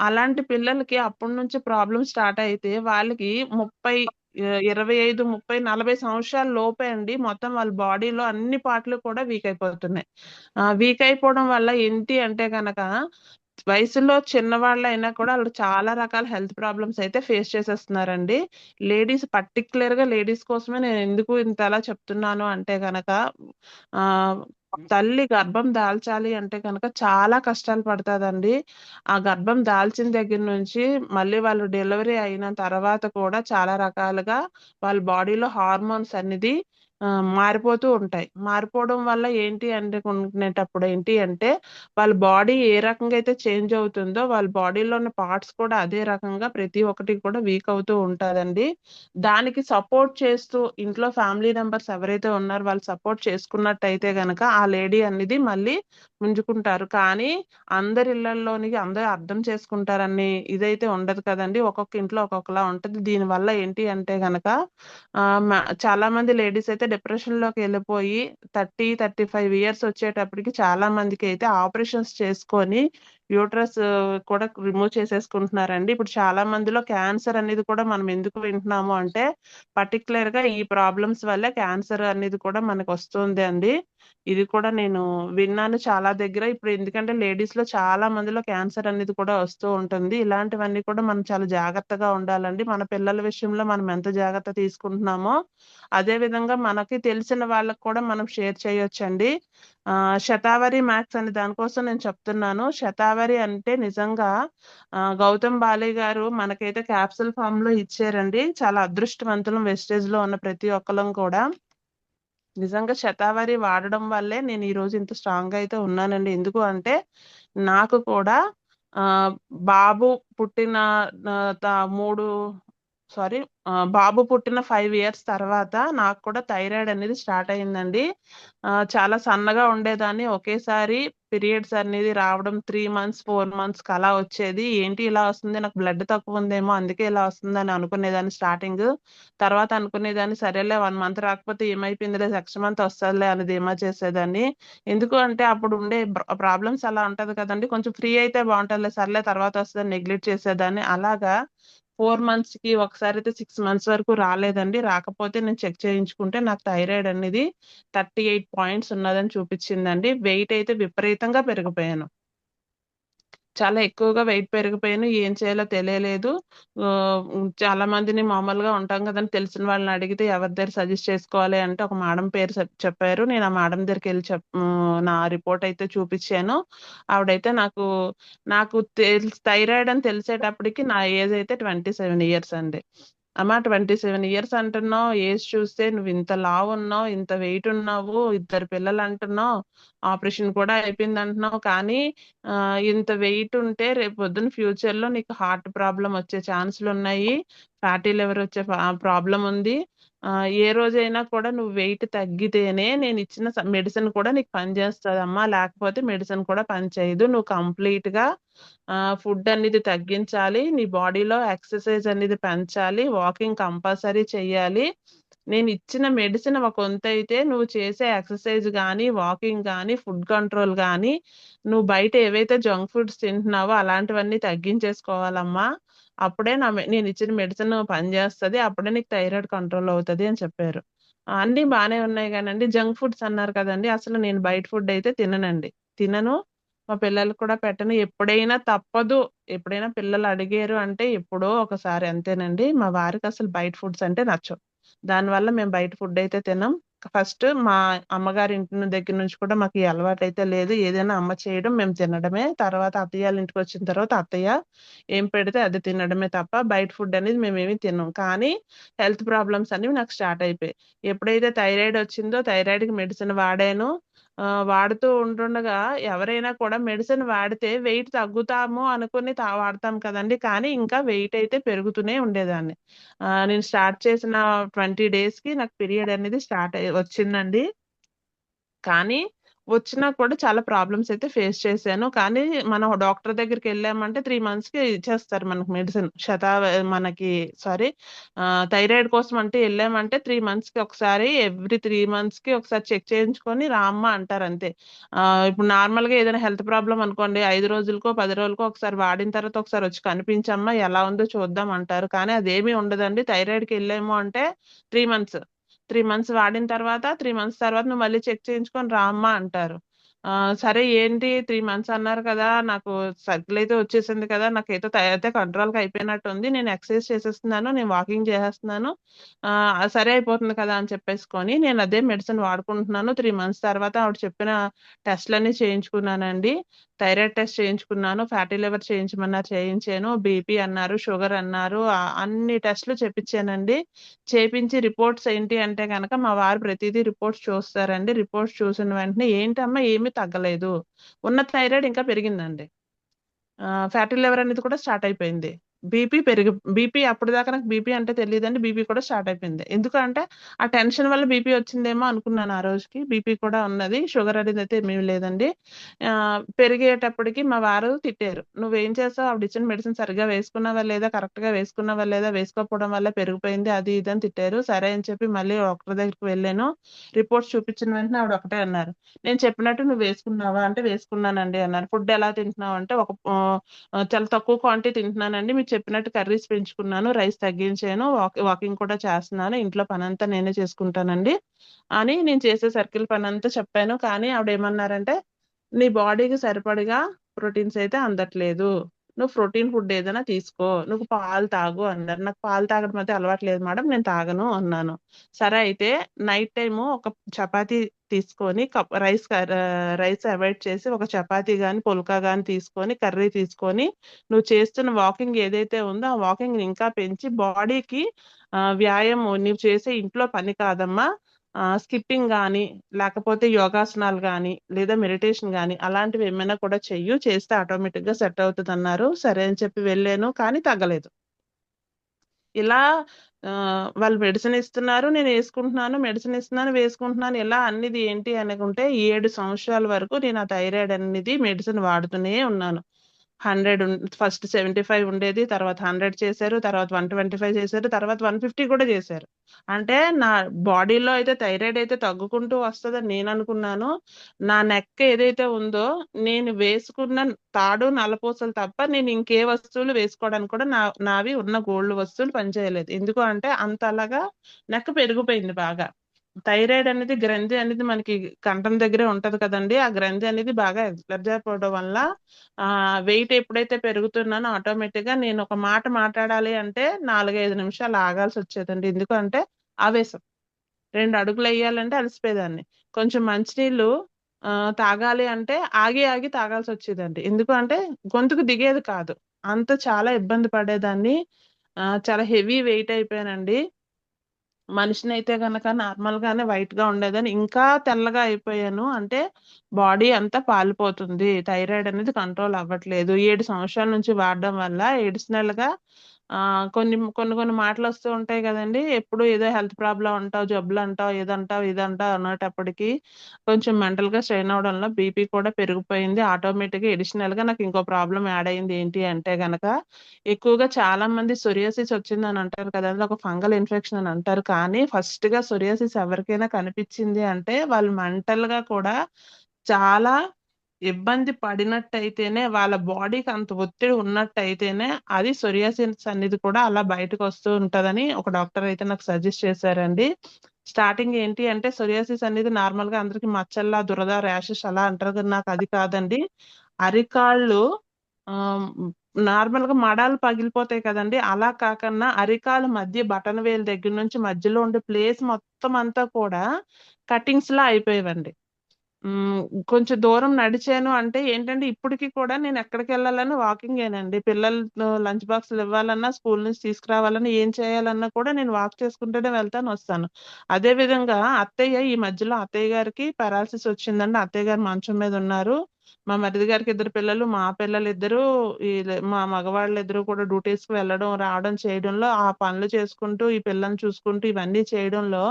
అలాంటి పిల్లలకి అప్పటి నుంచి ప్రాబ్లమ్ స్టార్ట్ అయితే వాళ్ళకి 25, 30, 40 సంవత్సరాల లోపే అండి మొత్తం వాళ్ళ బాడీలో అన్ని పార్ట్‌లు కూడా వీక్ అయిపోతున్నాయి. వీక్ అయిపోవడం వల్ల ఏంటి అంటే గనక వయసులో చిన్నవాళ్ళైనా కూడా ఆళ్ళు చాలా రకాల హెల్త్ ప్రాబ్లమ్స్ అయితే ఫేస్ చేసేస్తున్నారండి. పర్టిక్యులర్‌గా లేడీస్ కోసమే నేను ఎందుకు ఇంతలా చెప్తున్నాను అంటే గనక ఆహ్, తల్లి గర్భం దాల్చాలి అంటే గనక చాలా కష్టాలు పడతదండి. ఆ గర్భం దాల్చిన దగ్గర నుంచి మళ్ళీ వాళ్ళు డెలివరీ అయిన తర్వాత కూడా చాలా రకాలుగా వాళ్ళ బాడీలో హార్మోన్స్ అనేది మారిపోతూ ఉంటాయి. మారిపోవడం వల్ల ఏంటి అనుకునేటప్పుడు ఏంటి అంటే వాళ్ళ బాడీ ఏ రకంగా అయితే చేంజ్ అవుతుందో వాళ్ళ బాడీలో ఉన్న పార్ట్స్ కూడా అదే రకంగా ప్రతి ఒక్కటి కూడా వీక్ అవుతూ ఉంటాదండి. దానికి సపోర్ట్ చేస్తూ ఇంట్లో ఫ్యామిలీ మెంబర్స్ ఎవరైతే ఉన్నారో వాళ్ళు సపోర్ట్ చేసుకున్నట్టయితే గనక ఆ లేడీ అనేది మళ్ళీ పుంజుకుంటారు. కానీ అందరి ఇళ్లల్లోని అందరూ అర్థం చేసుకుంటారని ఇదైతే ఉండదు కదండీ. ఒక్కొక్క ఇంట్లో ఒక్కొక్కలా ఉంటది. దీనివల్ల ఏంటి అంటే గనక చాలా మంది లేడీస్ అయితే డిప్రెషన్‌లోకి ఎళ్ళిపోయి 30, 35 ఇయర్స్ వచ్చేటప్పటికి చాలా మందికైతే ఆపరేషన్స్ చేసుకొని యూట్రస్ కూడా రిమూవ్ చేసేసుకుంటున్నారండి. ఇప్పుడు చాలా మందిలో క్యాన్సర్ అనేది కూడా మనం ఎందుకు వింటున్నాము అంటే పర్టిక్యులర్‌గా ఈ ప్రాబ్లమ్స్ వల్లే క్యాన్సర్ అనేది కూడా మనకొస్తుంది అండి. ఇది కూడా నేను విన్నాను చాలా దగ్గర. ఇప్పుడు ఎందుకంటే లేడీస్‌లో చాలా మందిలో క్యాన్సర్ అనేది కూడా వస్తూ ఉంటుంది. ఇలాంటివన్నీ కూడా మనం చాలా జాగ్రత్తగా ఉండాలండి. మన పిల్లల విషయంలో మనం ఎంత జాగ్రత్త తీసుకుంటున్నామో, అదే విధంగా మనకి తెలిసిన వాళ్ళకి కూడా మనం షేర్ చేయొచ్చండి. శతావరి మ్యాక్స్ అనే దానికోసం నేను చెప్తున్నాను. శతావరి అంటే నిజంగా గౌతమ్ బాలి గారు మనకైతే క్యాప్సూల్ ఫార్మ్‌లో ఇచ్చారండి. చాలా అదృష్టవంతులం వెస్టేజ్‌లో ఉన్న ప్రతి ఒక్కళ్ళం కూడా. నిజంగా శతావరి వాడడం వల్లే నేను ఈరోజు ఇంత స్ట్రాంగ్‌గా అయితే ఉన్నానండి. ఎందుకు అంటే నాకు కూడా ఆహ్, బాబు పుట్టిన ఆహ్, త 3 సారీ బాబు పుట్టిన 5 ఇయర్స్ తర్వాత నాకు కూడా థైరాయిడ్ అనేది స్టార్ట్ అయిందండి. చాలా సన్నగా ఉండేదాన్ని. ఒకేసారి పీరియడ్స్ అనేది రావడం 3 మంత్స్, 4 మంత్స్‌కి అలా వచ్చేది. ఏంటి ఇలా వస్తుంది? నాకు బ్లడ్ తక్కువ ఉందేమో అందుకే ఇలా వస్తుందని అనుకునేదాన్ని స్టార్టింగు. తర్వాత అనుకునేదాన్ని సరేలే 1 మంత్ రాకపోతే ఏమైపోయిందిలే నెక్స్ట్ మంత్ వస్తదిలే అని ధీమా చేసేదాన్ని. ఎందుకు అంటే అప్పుడు ఉండే ప్రాబ్లమ్స్ అలా ఉంటది కదండీ! కొంచెం ఫ్రీ అయితే బావుంటదిలే సర్లే తర్వాత వస్తదని నెగ్లెక్ట్ చేసేదాన్ని. అలాగా 4 మంత్స్‌కి ఒకసారైతే 6 మంత్స్ వరకు రాలేదండి. రాకపోతే నేను చెక్ చేయించుకుంటే నాకు థైరాయిడ్ అనేది 38 పాయింట్స్ ఉన్నదని చూపిచ్చిందండి. వెయిట్ అయితే విపరీతంగా పెరిగిపోయాను. చాలా ఎక్కువగా వెయిట్ పెరిగిపోయాను. ఏం చేయాలో తెలియలేదు. చాలా మందిని మామూలుగా ఉంటాం కదండీ! తెలిసిన వాళ్ళని అడిగితే ఎవరి దగ్గర సజెస్ట్ చేసుకోవాలి అంటే ఒక మేడం పేరు చెప్పారు. నేను ఆ మేడం దగ్గరికెళ్ళి నా రిపోర్ట్ అయితే చూపిచ్చాను. ఆవిడైతే నాకు థైరాయిడ్ అని తెలిసేటప్పటికి నా ఏజ్ అయితే 27 ఇయర్స్ అండి. అమ్మా 27 ఇయర్స్ అంటున్నావు. ఏజ్ చూస్తే నువ్వింత లావున్నావు, ఇంత వెయిట్ ఉన్నావు, 2 పిల్లలంటున్నావు, ఆపరేషన్ కూడా అయిపోయిందంటున్నావు. కానీ ఇంత వెయిట్ ఉంటే రేపొద్దున ఫ్యూచర్‌లో నీకు హార్ట్ ప్రాబ్లమ్ వచ్చే ఛాన్సులున్నాయి. ఫ్యాటీ లివర్ వచ్చే ప్రాబ్లమ్ ఉంది. ఏ రోజైనా కూడా నువ్వు వెయిట్ తగ్గితేనే నేను ఇచ్చిన మెడిసిన్ కూడా నీకు పనిచేస్తదమ్మా. లేకపోతే మెడిసిన్ కూడా పనిచేయదు. నువ్వు కంప్లీట్‌గా ఫుడ్ అనేది తగ్గించాలి. నీ బాడీలో ఎక్సర్సైజ్ అనేది పెంచాలి. వాకింగ్ కంపల్సరీ చెయ్యాలి. నేను ఇచ్చిన మెడిసిన్ ఒక వంతైతే నువ్వు చేసే ఎక్సర్సైజ్ గానీ, వాకింగ్ గానీ, ఫుడ్ కంట్రోల్ గానీ, నువ్వు బయట ఏవైతే జంక్ ఫుడ్స్ తింటున్నావో అలాంటివన్నీ తగ్గించేసుకోవాలమ్మా. అప్పుడే నేను ఇచ్చిన మెడిసిన్ పనిచేస్తది. అప్పుడే నీకు థైరాయిడ్ కంట్రోల్ అవుతది అని చెప్పారు. అన్నీ బానే ఉన్నాయి గానండి, జంక్ ఫుడ్స్ అన్నారు కదండీ! అసలు నేను బయట ఫుడ్ అయితే తిననండి. తినను. మా పిల్లలకి కూడా పెట్టను. ఎప్పుడైనా తప్పదు, ఎప్పుడైనా పిల్లలు అడిగారు అంటే ఎప్పుడో ఒకసారి అంతేనండి. మా వారికి అసలు బయట ఫుడ్స్ అంటే నచ్చవు. దానివల్ల మేము బయట ఫుడ్ అయితే తినం. ఫస్ట్ మా అమ్మగారి ఇంటి దగ్గర నుంచి కూడా మాకు ఈ అలవాటైతే లేదు. ఏదైనా అమ్మ చేయడం మేము తినడమే. తర్వాత అత్తయ్యోళ్ళ ఇంటికొచ్చిన తర్వాత అత్తయ్య ఏం పెడితే అది తినడమే తప్ప బయట ఫుడ్ అనేది మేమేమి తినం. కానీ హెల్త్ ప్రాబ్లమ్స్ అనేవి నాకు స్టార్ట్ అయిపోయాయి. ఎప్పుడైతే థైరాయిడ్ వచ్చిందో థైరాయిడ్‌కి మెడిసిన్ వాడాను. వాడుతూ ఉంటుండగా ఎవరైనా కూడా మెడిసిన్ వాడితే వెయిట్ తగ్గుతాము అనుకుని వాడతాం కదండీ! కానీ ఇంకా వెయిట్ అయితే పెరుగుతూనే ఉండేదాన్ని. నేను స్టార్ట్ చేసిన 20 డేస్‌కి నాకు పీరియడ్ అనేది వచ్చిందండి. కానీ వచ్చినా కూడా చాలా ప్రాబ్లమ్స్ అయితే ఫేస్ చేశాను. కానీ మనం డాక్టర్ దగ్గరికెళ్ళామంటే 3 మంత్స్‌కి ఇచ్చేస్తారు మనకు మెడిసిన్. మనకి సారీ థైరాయిడ్ కోసం అంటే ఎళ్ళామంటే 3 మంత్స్‌కి ఒకసారి, ఎవ్రీ 3 మంత్స్‌కి ఒకసారి చెక్ చేయించుకొని రా అమ్మా అంటారంతే. ఇప్పుడు నార్మల్‌గా ఏదైనా హెల్త్ ప్రాబ్లమ్ అనుకోండి, 5 రోజులకో, 10 రోజులకో ఒకసారి వాడిన తర్వాత ఒకసారి వచ్చి కనిపించమ్మా ఎలా ఉందో చూద్దాం అంటారు. కానీ అదేమీ ఉండదండి. థైరాయిడ్‌కెళ్ళాము అంటే 3 మంత్స్. 3 మంత్స్ వాడిన తర్వాత 3 మంత్స్ తర్వాత నువ్వు మళ్ళీ చెక్ చేయించుకొని రా అమ్మా అంటారు. సరే ఏంటి 3 మంత్స్ అన్నారు కదా! నాకు సర్కిల్ అయితే వచ్చేసింది కదా! నాకైతే అయితే కంట్రోల్‌గా అయిపోయినట్టుంది. నేను ఎక్సర్సైజ్ చేసేస్తున్నాను. నేను వాకింగ్ చేసేస్తున్నాను. సరే అయిపోతుంది కదా! అని చెప్పేసుకొని నేను అదే మెడిసిన్ వాడుకుంటున్నాను. 3 మంత్స్ తర్వాత ఆవిడ చెప్పిన టెస్ట్‌లన్నీ చేయించుకున్నానండి. థైరాయిడ్ టెస్ట్ చేయించుకున్నాను. ఫ్యాటీ లివర్ చేయించమన్నారు చేయించాను. బీపీ అన్నారు, షుగర్ అన్నారు. అన్ని టెస్ట్‌లు చేపిచ్చానండి. చేపించి రిపోర్ట్స్ ఏంటి అంటే గనక మా వారు ప్రతీదీ రిపోర్ట్స్ చూస్తారండి. రిపోర్ట్స్ చూసిన వెంటనే ఏంటమ్మా ఏమీ తగ్గలేదు. ఉన్న థైరాయిడ్ ఇంకా పెరిగిందండి. ఫ్యాటీ లివర్ అనేది కూడా స్టార్ట్ అయిపోయింది. బీపీ అప్పటిదాకా నాకు బీపీ అంటే తెలీదండి. బీపీ కూడా స్టార్ట్ అయిపోయింది. ఎందుకంటే ఆ టెన్షన్ వల్ల బీపీ వచ్చిందేమో అనుకున్నాను ఆ రోజుకి. బీపీ కూడా ఉన్నది. షుగర్ అనేది అయితే ఏమీ లేదండి. పెరిగేటప్పటికి మా వారు తిట్టారు. "నువ్వేం చేసావు? ఆవిడిచ్చిన మెడిసిన్ సరిగ్గా వేసుకున్నావా లేదా? కరెక్ట్‌గా వేసుకున్నావా లేదా? వేసుకోకపోవడం వల్ల పెరిగిపోయింది." అది ఇది అని తిట్టారు. సరే అని చెప్పి మళ్ళీ డాక్టర్ దగ్గరికి వెళ్ళాను. రిపోర్ట్స్ చూపించిన వెంటనే ఆవిడ ఒకటే అన్నారు. "నేను చెప్పినట్టు నువ్వు వేసుకున్నావా?" అంటే "వేసుకున్నానండి" అన్నారు. "ఫుడ్ ఎలా తింటున్నావు?" అంటే చాలా తక్కువ క్వాంటిటీ తింటున్నానండి. మీరు చెప్పినట్టు కర్రీస్ పెంచుకున్నాను. రైస్ తగ్గించాను. వాకింగ్ కూడా చేస్తున్నాను. ఇంట్లో పనంతా నేనే చేసుకుంటానండి అని నేను చేసే సర్కిల్ పనంతా చెప్పాను. కానీ ఆవిడేమన్నారంటే, "నీ బాడీకి సరిపడగా ప్రోటీన్స్ అయితే అందట్లేదు. నువ్వు ప్రోటీన్ ఫుడ్ ఏదైనా తీసుకో. నువ్వు పాలు తాగు" అన్నారు. నాకు పాలు తాగడం అయితే అలవాటు లేదు మేడం. నేను తాగను అన్నాను. సరే అయితే నైట్ టైము ఒక చపాతీ తీసుకొని రైస్ అవాయిడ్ చేసి ఒక చపాతీ గాని, పుల్కా గాని తీసుకొని, కర్రీ తీసుకొని, నువ్వు చేస్తున్న వాకింగ్ ఏదైతే ఉందో ఆ వాకింగ్‌ని ఇంకా పెంచి బాడీకి వ్యాయామం నువ్వు చేసే ఇంట్లో పని కాదమ్మా. స్కిప్పింగ్ గాని, లేకపోతే యోగాసనాలు గాని, లేదా మెడిటేషన్ గాని అలాంటివి ఏమైనా కూడా చెయ్యు. చేస్తే ఆటోమేటిక్‌గా సెట్ అవుతదన్నారు. సరే అని చెప్పి వెళ్ళాను. కానీ తగ్గలేదు. ఇలా వాళ్ళు మెడిసిన్ ఇస్తున్నారు. నేనేసుకుంటున్నాను. మెడిసిన్ ఇస్తున్నాను, వేసుకుంటున్నాను. ఇలా అన్నిది ఏంటి అనుకుంటే 7 సంవత్సరాల వరకు నేను ఆ థైరాయిడ్ అనేది మెడిసిన్ వాడుతూనే ఉన్నాను. 100 ఫస్ట్ 75 ఉండేది. తర్వాత 100 చేశారు. తర్వాత 125 చేశారు. తర్వాత 150 కూడా చేశారు. అంటే నా బాడీలో అయితే థైరాయిడ్ అయితే తగ్గుకుంటూ వస్తదని నేననుకున్నాను. నా నెక్ ఏదైతే ఉందో నేను వేసుకున్న తాడు, నల్లపూసలు తప్ప నేను ఇంకే వస్తువులు వేసుకోవడానికి కూడా నావి ఉన్న గోల్డ్ వస్తువులు పనిచేయలేదు. ఎందుకు అంటే అంతలాగా నెక్ పెరిగిపోయింది బాగా. థైరాయిడ్ అనేది గ్రంథి అనేది మనకి కంఠం దగ్గరే ఉంటది కదండీ! ఆ గ్రంథి అనేది బాగా ఎక్స్‌ర్జ్ అయిపోవడం వల్ల వెయిట్ ఎప్పుడైతే పెరుగుతున్నానో ఆటోమేటిక్‌గా నేను ఒక మాట మాట్లాడాలి అంటే 4, 5 నిమిషాలు ఆగాల్సొచ్చేదండి. ఎందుకంటే ఆవేశం. 2 అడుగులెయ్యాలంటే అలసిపోయేదాన్ని. కొంచెం మంచినీళ్ళు తాగాలి అంటే ఆగి, ఆగి తాగాల్సొచ్చేదండి. ఎందుకు అంటే గొంతుకు దిగేది కాదు. చాలా ఇబ్బంది పడేదాన్ని. చాలా హెవీ వెయిట్ అయిపోయానండి. మనిషినైతే గనక నార్మల్‌గానే వైట్‌గా ఉండేదాన్ని. ఇంకా తెల్లగా అయిపోయాను. అంటే బాడీ అంతా పాలిపోతుంది. థైరాయిడ్ అనేది కంట్రోల్ అవ్వట్లేదు. 7 సంవత్సరాల నుంచి వాడడం వల్ల ఎడిషనల్‌గా కొన్ని కొన్ని కొన్ని మాటలు వస్తూ ఉంటాయి కదండి. ఎప్పుడు ఏదో హెల్త్ ప్రాబ్లం అంటావు, జబ్బులు అంటావు, ఇదంటావు ఇదంటావు అనేటప్పటికి కొంచెం మెంటల్గా స్ట్రెయిన్ అవడంలో బీపీ కూడా పెరిగిపోయింది. ఆటోమేటిక్గా ఎడిషనల్గా నాకు ఇంకో ప్రాబ్లం యాడ్ అయింది. ఏంటి అంటే గనక ఎక్కువగా చాలా మంది సొరియాసిస్ వచ్చిందని అంటారు కదండి. ఒక ఫంగల్ ఇన్ఫెక్షన్ అని అంటారు. కానీ ఫస్ట్‌గా సొరియాసిస్ ఎవరికైనా కనిపించింది అంటే వాళ్ళు మెంటల్‌గా కూడా చాలా ఇబ్బంది పడినట్టయితేనే, వాళ్ళ బాడీకి అంత ఒత్తిడి ఉన్నట్టయితేనే అది సొరియాసిస్ అనేది కూడా అలా బయటకొస్తూ ఉంటదని ఒక డాక్టర్ అయితే నాకు సజెస్ట్ చేశారండి. స్టార్టింగ్ ఏంటి అంటే సొరియాసిస్ అనేది నార్మల్‌గా అందరికి మచ్చల్లా, దురద, ర్యాషెస్ అలా అంటారు కదా! నాకు అది కాదండి. అరికాళ్ళు ఆహ్, నార్మల్‌గా మడాలు పగిలిపోతాయి కదండీ! అలా కాకన్నా అరికాలు మధ్య బటన్ వేలు దగ్గర నుంచి మధ్యలో ఉండే ప్లేస్ మొత్తం అంతా కూడా కటింగ్స్‌లా అయిపోయేవండి. హ్మ్. కొంచెం దూరం నడిచాను అంటే ఏంటంటే, ఇప్పటికి కూడా నేను ఎక్కడికెళ్ళాలన్నా వాకింగేనండి. పిల్లలు లంచ్ బాక్స్‌లు ఇవ్వాలన్నా, స్కూల్ నుంచి తీసుకురావాలన్నా, ఏం చేయాలన్నా కూడా నేను వాక్ చేసుకుంటూనే వెళ్తాను, వస్తాను. అదే విధంగా ఈ మధ్యలో అత్తయ్య గారికి పారాలిసిస్ వచ్చిందండి. అత్తయ్య గారు మంచం మీద ఉన్నారు. మా మరిది గారికి 2 పిల్లలు, మా పిల్లలిద్దరూ మా మగవాళ్ళిద్దరూ కూడా డ్యూటీస్‌కి వెళ్ళడం, రావడం చేయడంలో, ఆ పనులు చేసుకుంటూ, ఈ పిల్లని చూసుకుంటూ, ఇవన్నీ చేయడంలో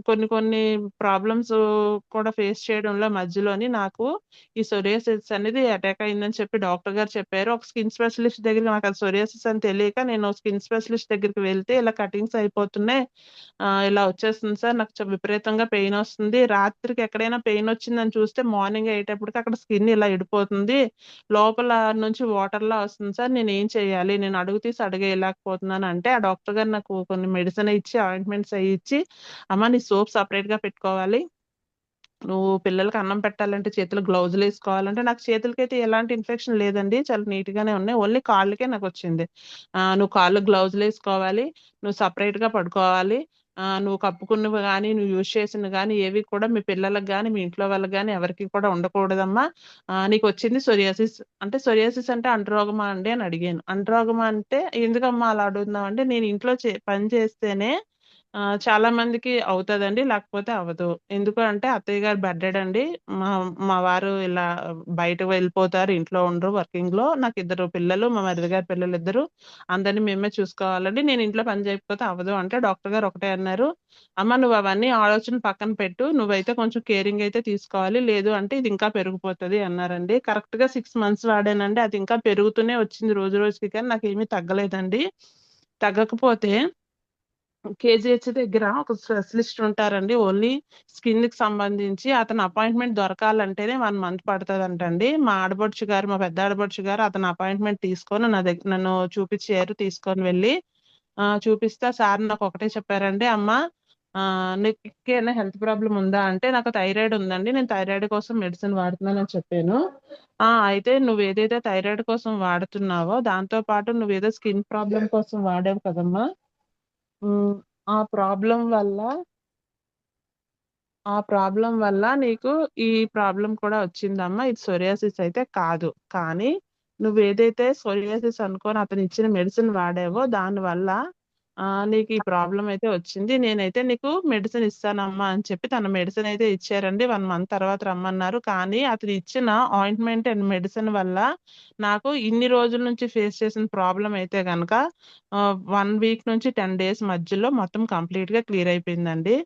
కొన్ని కొన్ని ప్రాబ్లమ్స్ కూడా ఫేస్ చేయడంలో మధ్యలోని నాకు ఈ సొరియాసిస్ అనేది అటాక్ అయిందని చెప్పి డాక్టర్ గారు చెప్పారు. ఒక స్కిన్ స్పెషలిస్ట్ దగ్గరికి నాకు అది సొరియాసిస్ అని తెలియక నేను స్కిన్ స్పెషలిస్ట్ దగ్గరికి వెళ్తే ఇలా కటింగ్స్ అయిపోతున్నాయి. ఇలా వచ్చేస్తుంది సార్. నాకు విపరీతంగా పెయిన్ వస్తుంది. రాత్రికి ఎక్కడైనా పెయిన్ వచ్చిందని చూస్తే మార్నింగ్ అయ్యేటప్పటికి అక్కడ స్కిన్ ఇలా ఇడిపోతుంది. లోపల నుంచి వాటర్‌లా వస్తుంది సార్. నేనేం చేయాలి? నేను అడుగు తీసి అడుగేయలేకపోతున్నాను అంటే, ఆ డాక్టర్ గారు నాకు కొన్ని మెడిసిన్ ఇచ్చి, ఆయింట్‌మెంట్స్ అయి ఇచ్చి, అమ్మ నీ సోప్ సెపరేట్‌గా పెట్టుకోవాలి. నువ్వు పిల్లలకి అన్నం పెట్టాలంటే చేతులకు గ్లౌజులేసుకోవాలంటే, నాకు చేతులకైతే ఎలాంటి ఇన్ఫెక్షన్ లేదండి. చాలా నీట్‌గానే ఉన్నాయి. ఓన్లీ కాళ్ళకే నాకొచ్చింది. నువ్వు కాళ్ళకి గ్లౌజులేసుకోవాలి. నువ్వు సెపరేట్‌గా పడుకోవాలి. నువ్వు కప్పుకున్నవి గాని, నువ్వు యూజ్ చేసినవి గాని ఏవి కూడా మీ పిల్లలకి గాని, మీ ఇంట్లో వాళ్ళకి గాని ఎవరికీ కూడా ఉండకూడదమ్మా. నీకొచ్చింది సొరియాసిస్. అంటే సొరియాసిస్ అంటే అంటురోగమా అండి అని అడిగాను. అంటురోగమా అంటే ఎందుకమ్మా అలా అడుగుతున్నావంటే, నేను ఇంట్లో పని చేస్తేనే చాలా మందికి అవుతదండి. లేకపోతే అవ్వదు. ఎందుకు అంటే అత్తయ్య గారు బెడ్డెడ్ అండి. మా మా వారు ఇలా బయటకు వెళ్ళిపోతారు. ఇంట్లో ఉండరు వర్కింగ్‌లో. నాకు 2 పిల్లలు. మా మరిది గారి పిల్లలిద్దరు. అందరిని మేమే చూసుకోవాలండి. నేను ఇంట్లో పని చేయకపోతే అవ్వదు అంటే డాక్టర్ గారు ఒకటే అన్నారు. "అమ్మ నువ్వు అవన్నీ ఆలోచన పక్కన పెట్టు. నువ్వైతే కొంచెం కేరింగ్ అయితే తీసుకోవాలి. లేదు అంటే ఇది ఇంకా పెరిగిపోతది" అన్నారండి. కరెక్ట్‌గా 6 మంత్స్ వాడానండి. అది ఇంకా పెరుగుతూనే వచ్చింది రోజు రోజుకి కానీ నాకేమీ తగ్గలేదండి. తగ్గకపోతే కేజీహెచ్ దగ్గర ఒక స్పెషలిస్ట్ ఉంటారండి. ఓన్లీ స్కిన్‌కి సంబంధించి అతని అపాయింట్‌మెంట్ దొరకాలంటేనే 1 మంత్ పడతదంటండి. మా పెద్ద ఆడపడుచు గారు అతని అపాయింట్‌మెంట్ తీసుకొని నన్ను చూపిచ్చారు తీసుకొని వెళ్లి. చూపిస్తే సార్ నాకొకటే చెప్పారండి, "అమ్మా నీకేమైనా హెల్త్ ప్రాబ్లమ్ ఉందా?" అంటే, "నాకు థైరాయిడ్ ఉందండి. నేను థైరాయిడ్ కోసం మెడిసిన్ వాడుతున్నానని" చెప్పాను. అయితే నువ్వేదైతే థైరాయిడ్ కోసం వాడుతున్నావో దాంతో పాటు నువ్వేదో స్కిన్ ప్రాబ్లమ్ కోసం వాడావు కదమ్మా! హ్మ్. ఆ ప్రాబ్లమ్ వల్ల నీకు ఈ ప్రాబ్లమ్ కూడా వచ్చిందమ్మా. ఇది సోరియాసిస్ అయితే కాదు. కానీ నువ్వేదైతే సోరియాసిస్ అనుకోని అతనిచ్చిన మెడిసిన్ వాడావో దానివల్ల నీకు ఈ ప్రాబ్లమ్ అయితే వచ్చింది. నేనైతే నీకు మెడిసిన్ ఇస్తానమ్మా అని చెప్పి తన మెడిసిన్ అయితే ఇచ్చారండి. 1 మంత్ తర్వాత రమ్మన్నారు. కానీ అతను ఇచ్చిన ఆయింట్‌మెంట్ అండ్ మెడిసిన్ వల్ల నాకు ఇన్ని రోజుల నుంచి ఫేస్ చేసిన ప్రాబ్లమ్ అయితే గనక 1 వీక్ నుంచి 10 డేస్ మధ్యలో మొత్తం కంప్లీట్‌గా క్లియర్ అయిపోయిందండి.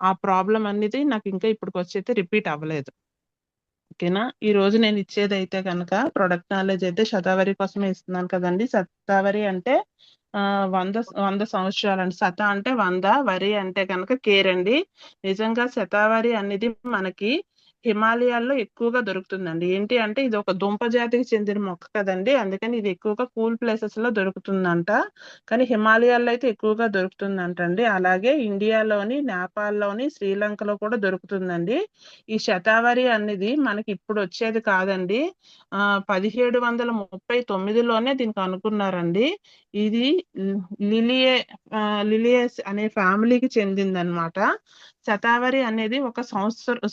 ఆ ప్రాబ్లమ్ అనేది నాకింకా ఇప్పటికొచ్చైతే రిపీట్ అవ్వలేదు. ఓకేనా. ఈరోజు నేనిచ్చేదైతే గనక ప్రొడక్ట్ నాలెడ్జ్ అయితే శతావరి కోసమే ఇస్తున్నాను కదండీ! శతావరి అంటే 100 సంవత్సరాలండి. అంటే 100, వరి అంటే గనక కేర్ అండి. నిజంగా శతావరి అనేది మనకి హిమాలయాల్లో ఎక్కువగా దొరుకుతుందండి. ఏంటి అంటే ఇది ఒక దుంప జాతికి చెందిన మొక్క కదండీ! అందుకని ఇది ఎక్కువగా కూల్ ప్లేసెస్‌లో దొరుకుతుందంట. కానీ హిమాలయాల్లో అయితే ఎక్కువగా దొరుకుతుందంటండి. అలాగే ఇండియాలోని, నేపాల్‌లోని, శ్రీలంకలో కూడా దొరుకుతుందండి. ఈ శతావరి అనేది మనకిప్పుడొచ్చేది కాదండి. 1739లోనే దీన్ని కనుక్కున్నారండి. ఇది లి లిలియే లిలియేస్ అనే ఫ్యామిలీకి చెందిందనమాట. శతావరి అనేది ఒక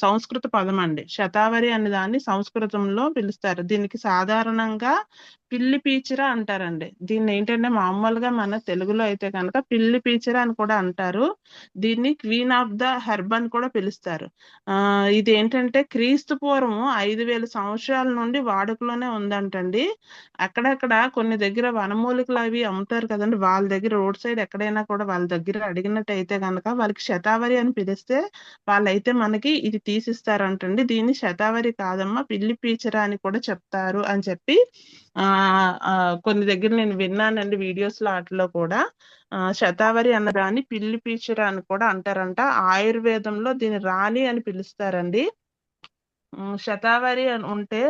సంస్కృత పదమండి. శతావరి అనే దాన్ని సంస్కృతంలో పిలుస్తారు. దీనికి సాధారణంగా పిల్లి పీచుర అంటారండి. దీన్ని ఏంటంటే మామూలుగా మన తెలుగులో అయితే కనుక పిల్లి పీచుర అని కూడా అంటారు. దీన్ని క్వీన్ ఆఫ్ ద హెర్బ్ అని కూడా పిలుస్తారు. ఇది ఏంటంటే క్రీస్తు పూర్వం 5000 సంవత్సరాల నుండి వాడుకలోనే ఉందంటండి. అక్కడక్కడ కొన్ని దగ్గర వనమూలికలు అవి అమ్ముతారు కదండి, వాళ్ళ దగ్గర రోడ్ సైడ్ ఎక్కడైనా కూడా వాళ్ళ దగ్గర అడిగినట్టయితే కనుక వాళ్ళకి శతావరి అని పిలిస్తే వాళ్ళైతే మనకి ఇది తీసిస్తారంటండి. దీన్ని శతావరి కాదమ్మా పిల్లి పీచుర అని కూడా చెప్తారు అని చెప్పి కొన్ని దగ్గర నేను విన్నానండి వీడియోస్ లో వాటిలో కూడా. శతావరి అన్నదాన్ని పిల్లి పీచుర అని కూడా అంటారంట. ఆయుర్వేదంలో దీని రాణి అని పిలుస్తారండి. శతావరి అని ఉంటే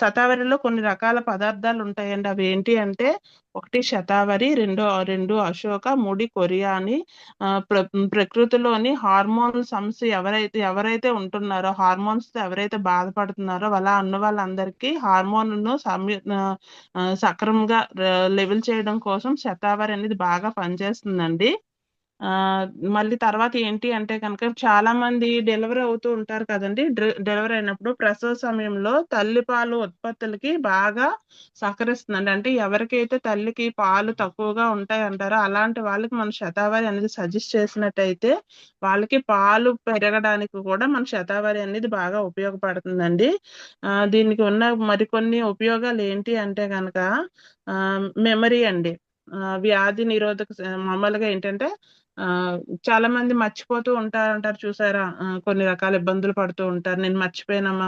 శతావరిలో కొన్ని రకాల పదార్థాలు ఉంటాయండి. అవి ఏంటి అంటే 1 శతావరి, 2 అశోక, 3 కొరియా అని ప్రకృతిలోని హార్మోన్ సమస్య ఎవరైతే ఉంటున్నారో, హార్మోన్స్ తో ఎవరైతే బాధపడుతున్నారో అలా ఉన్న వాళ్ళందరికీ హార్మోన్ ను సక్రమంగా లెవెల్ చేయడం కోసం శతావరి అనేది బాగా పనిచేస్తుందండి. మళ్ళీ తర్వాత ఏంటి అంటే కనుక చాలా మంది డెలివరీ అవుతూ ఉంటారు కదండి. డెలివరీ అయినప్పుడు ప్రసవ సమయంలో తల్లి పాలు ఉత్పత్తులకి బాగా సహకరిస్తుందండి. అంటే ఎవరికైతే తల్లికి పాలు తక్కువగా ఉంటాయి అంటారో అలాంటి వాళ్ళకి మన శతావరి అనేది సజెస్ట్ చేసినట్టయితే వాళ్ళకి పాలు పెరగడానికి కూడా మన శతావరి అనేది బాగా ఉపయోగపడుతుందండి. దీనికి ఉన్న మరికొన్ని ఉపయోగాలు ఏంటి అంటే కనుక మెమరీ అండి. వ్యాధి నిరోధక మామూలుగా ఏంటంటే చాలా మంది మర్చిపోతూ ఉంటారు చూసారా, కొన్ని రకాల ఇబ్బందులు పడుతూ ఉంటారు. నేను మర్చిపోయానమ్మా,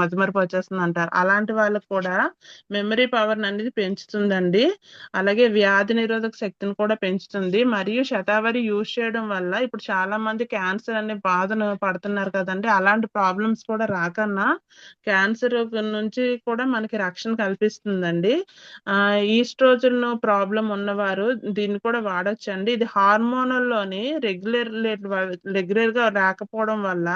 మతిమరుపు వచ్చేస్తుంది అంటారు. అలాంటి వాళ్ళకి కూడా మెమరీ పవర్ అనేది పెంచుతుందండి. అలాగే వ్యాధి నిరోధక శక్తిని కూడా పెంచుతుంది. మరియు శతావరి యూజ్ చేయడం వల్ల ఇప్పుడు చాలా మంది క్యాన్సర్ అనే బాధను పడుతున్నారు కదండి. అలాంటి ప్రాబ్లమ్స్ కూడా రాకన్నా క్యాన్సర్ నుంచి కూడా మనకి రక్షణ కల్పిస్తుందండి. ఈస్ట్రోజన్ ప్రాబ్లం ఉన్నవారు దీన్ని కూడా వాడొచ్చండి. ఇది హార్మోనల్లోని రెగ్యులర్ గా రాకపోవడం వల్ల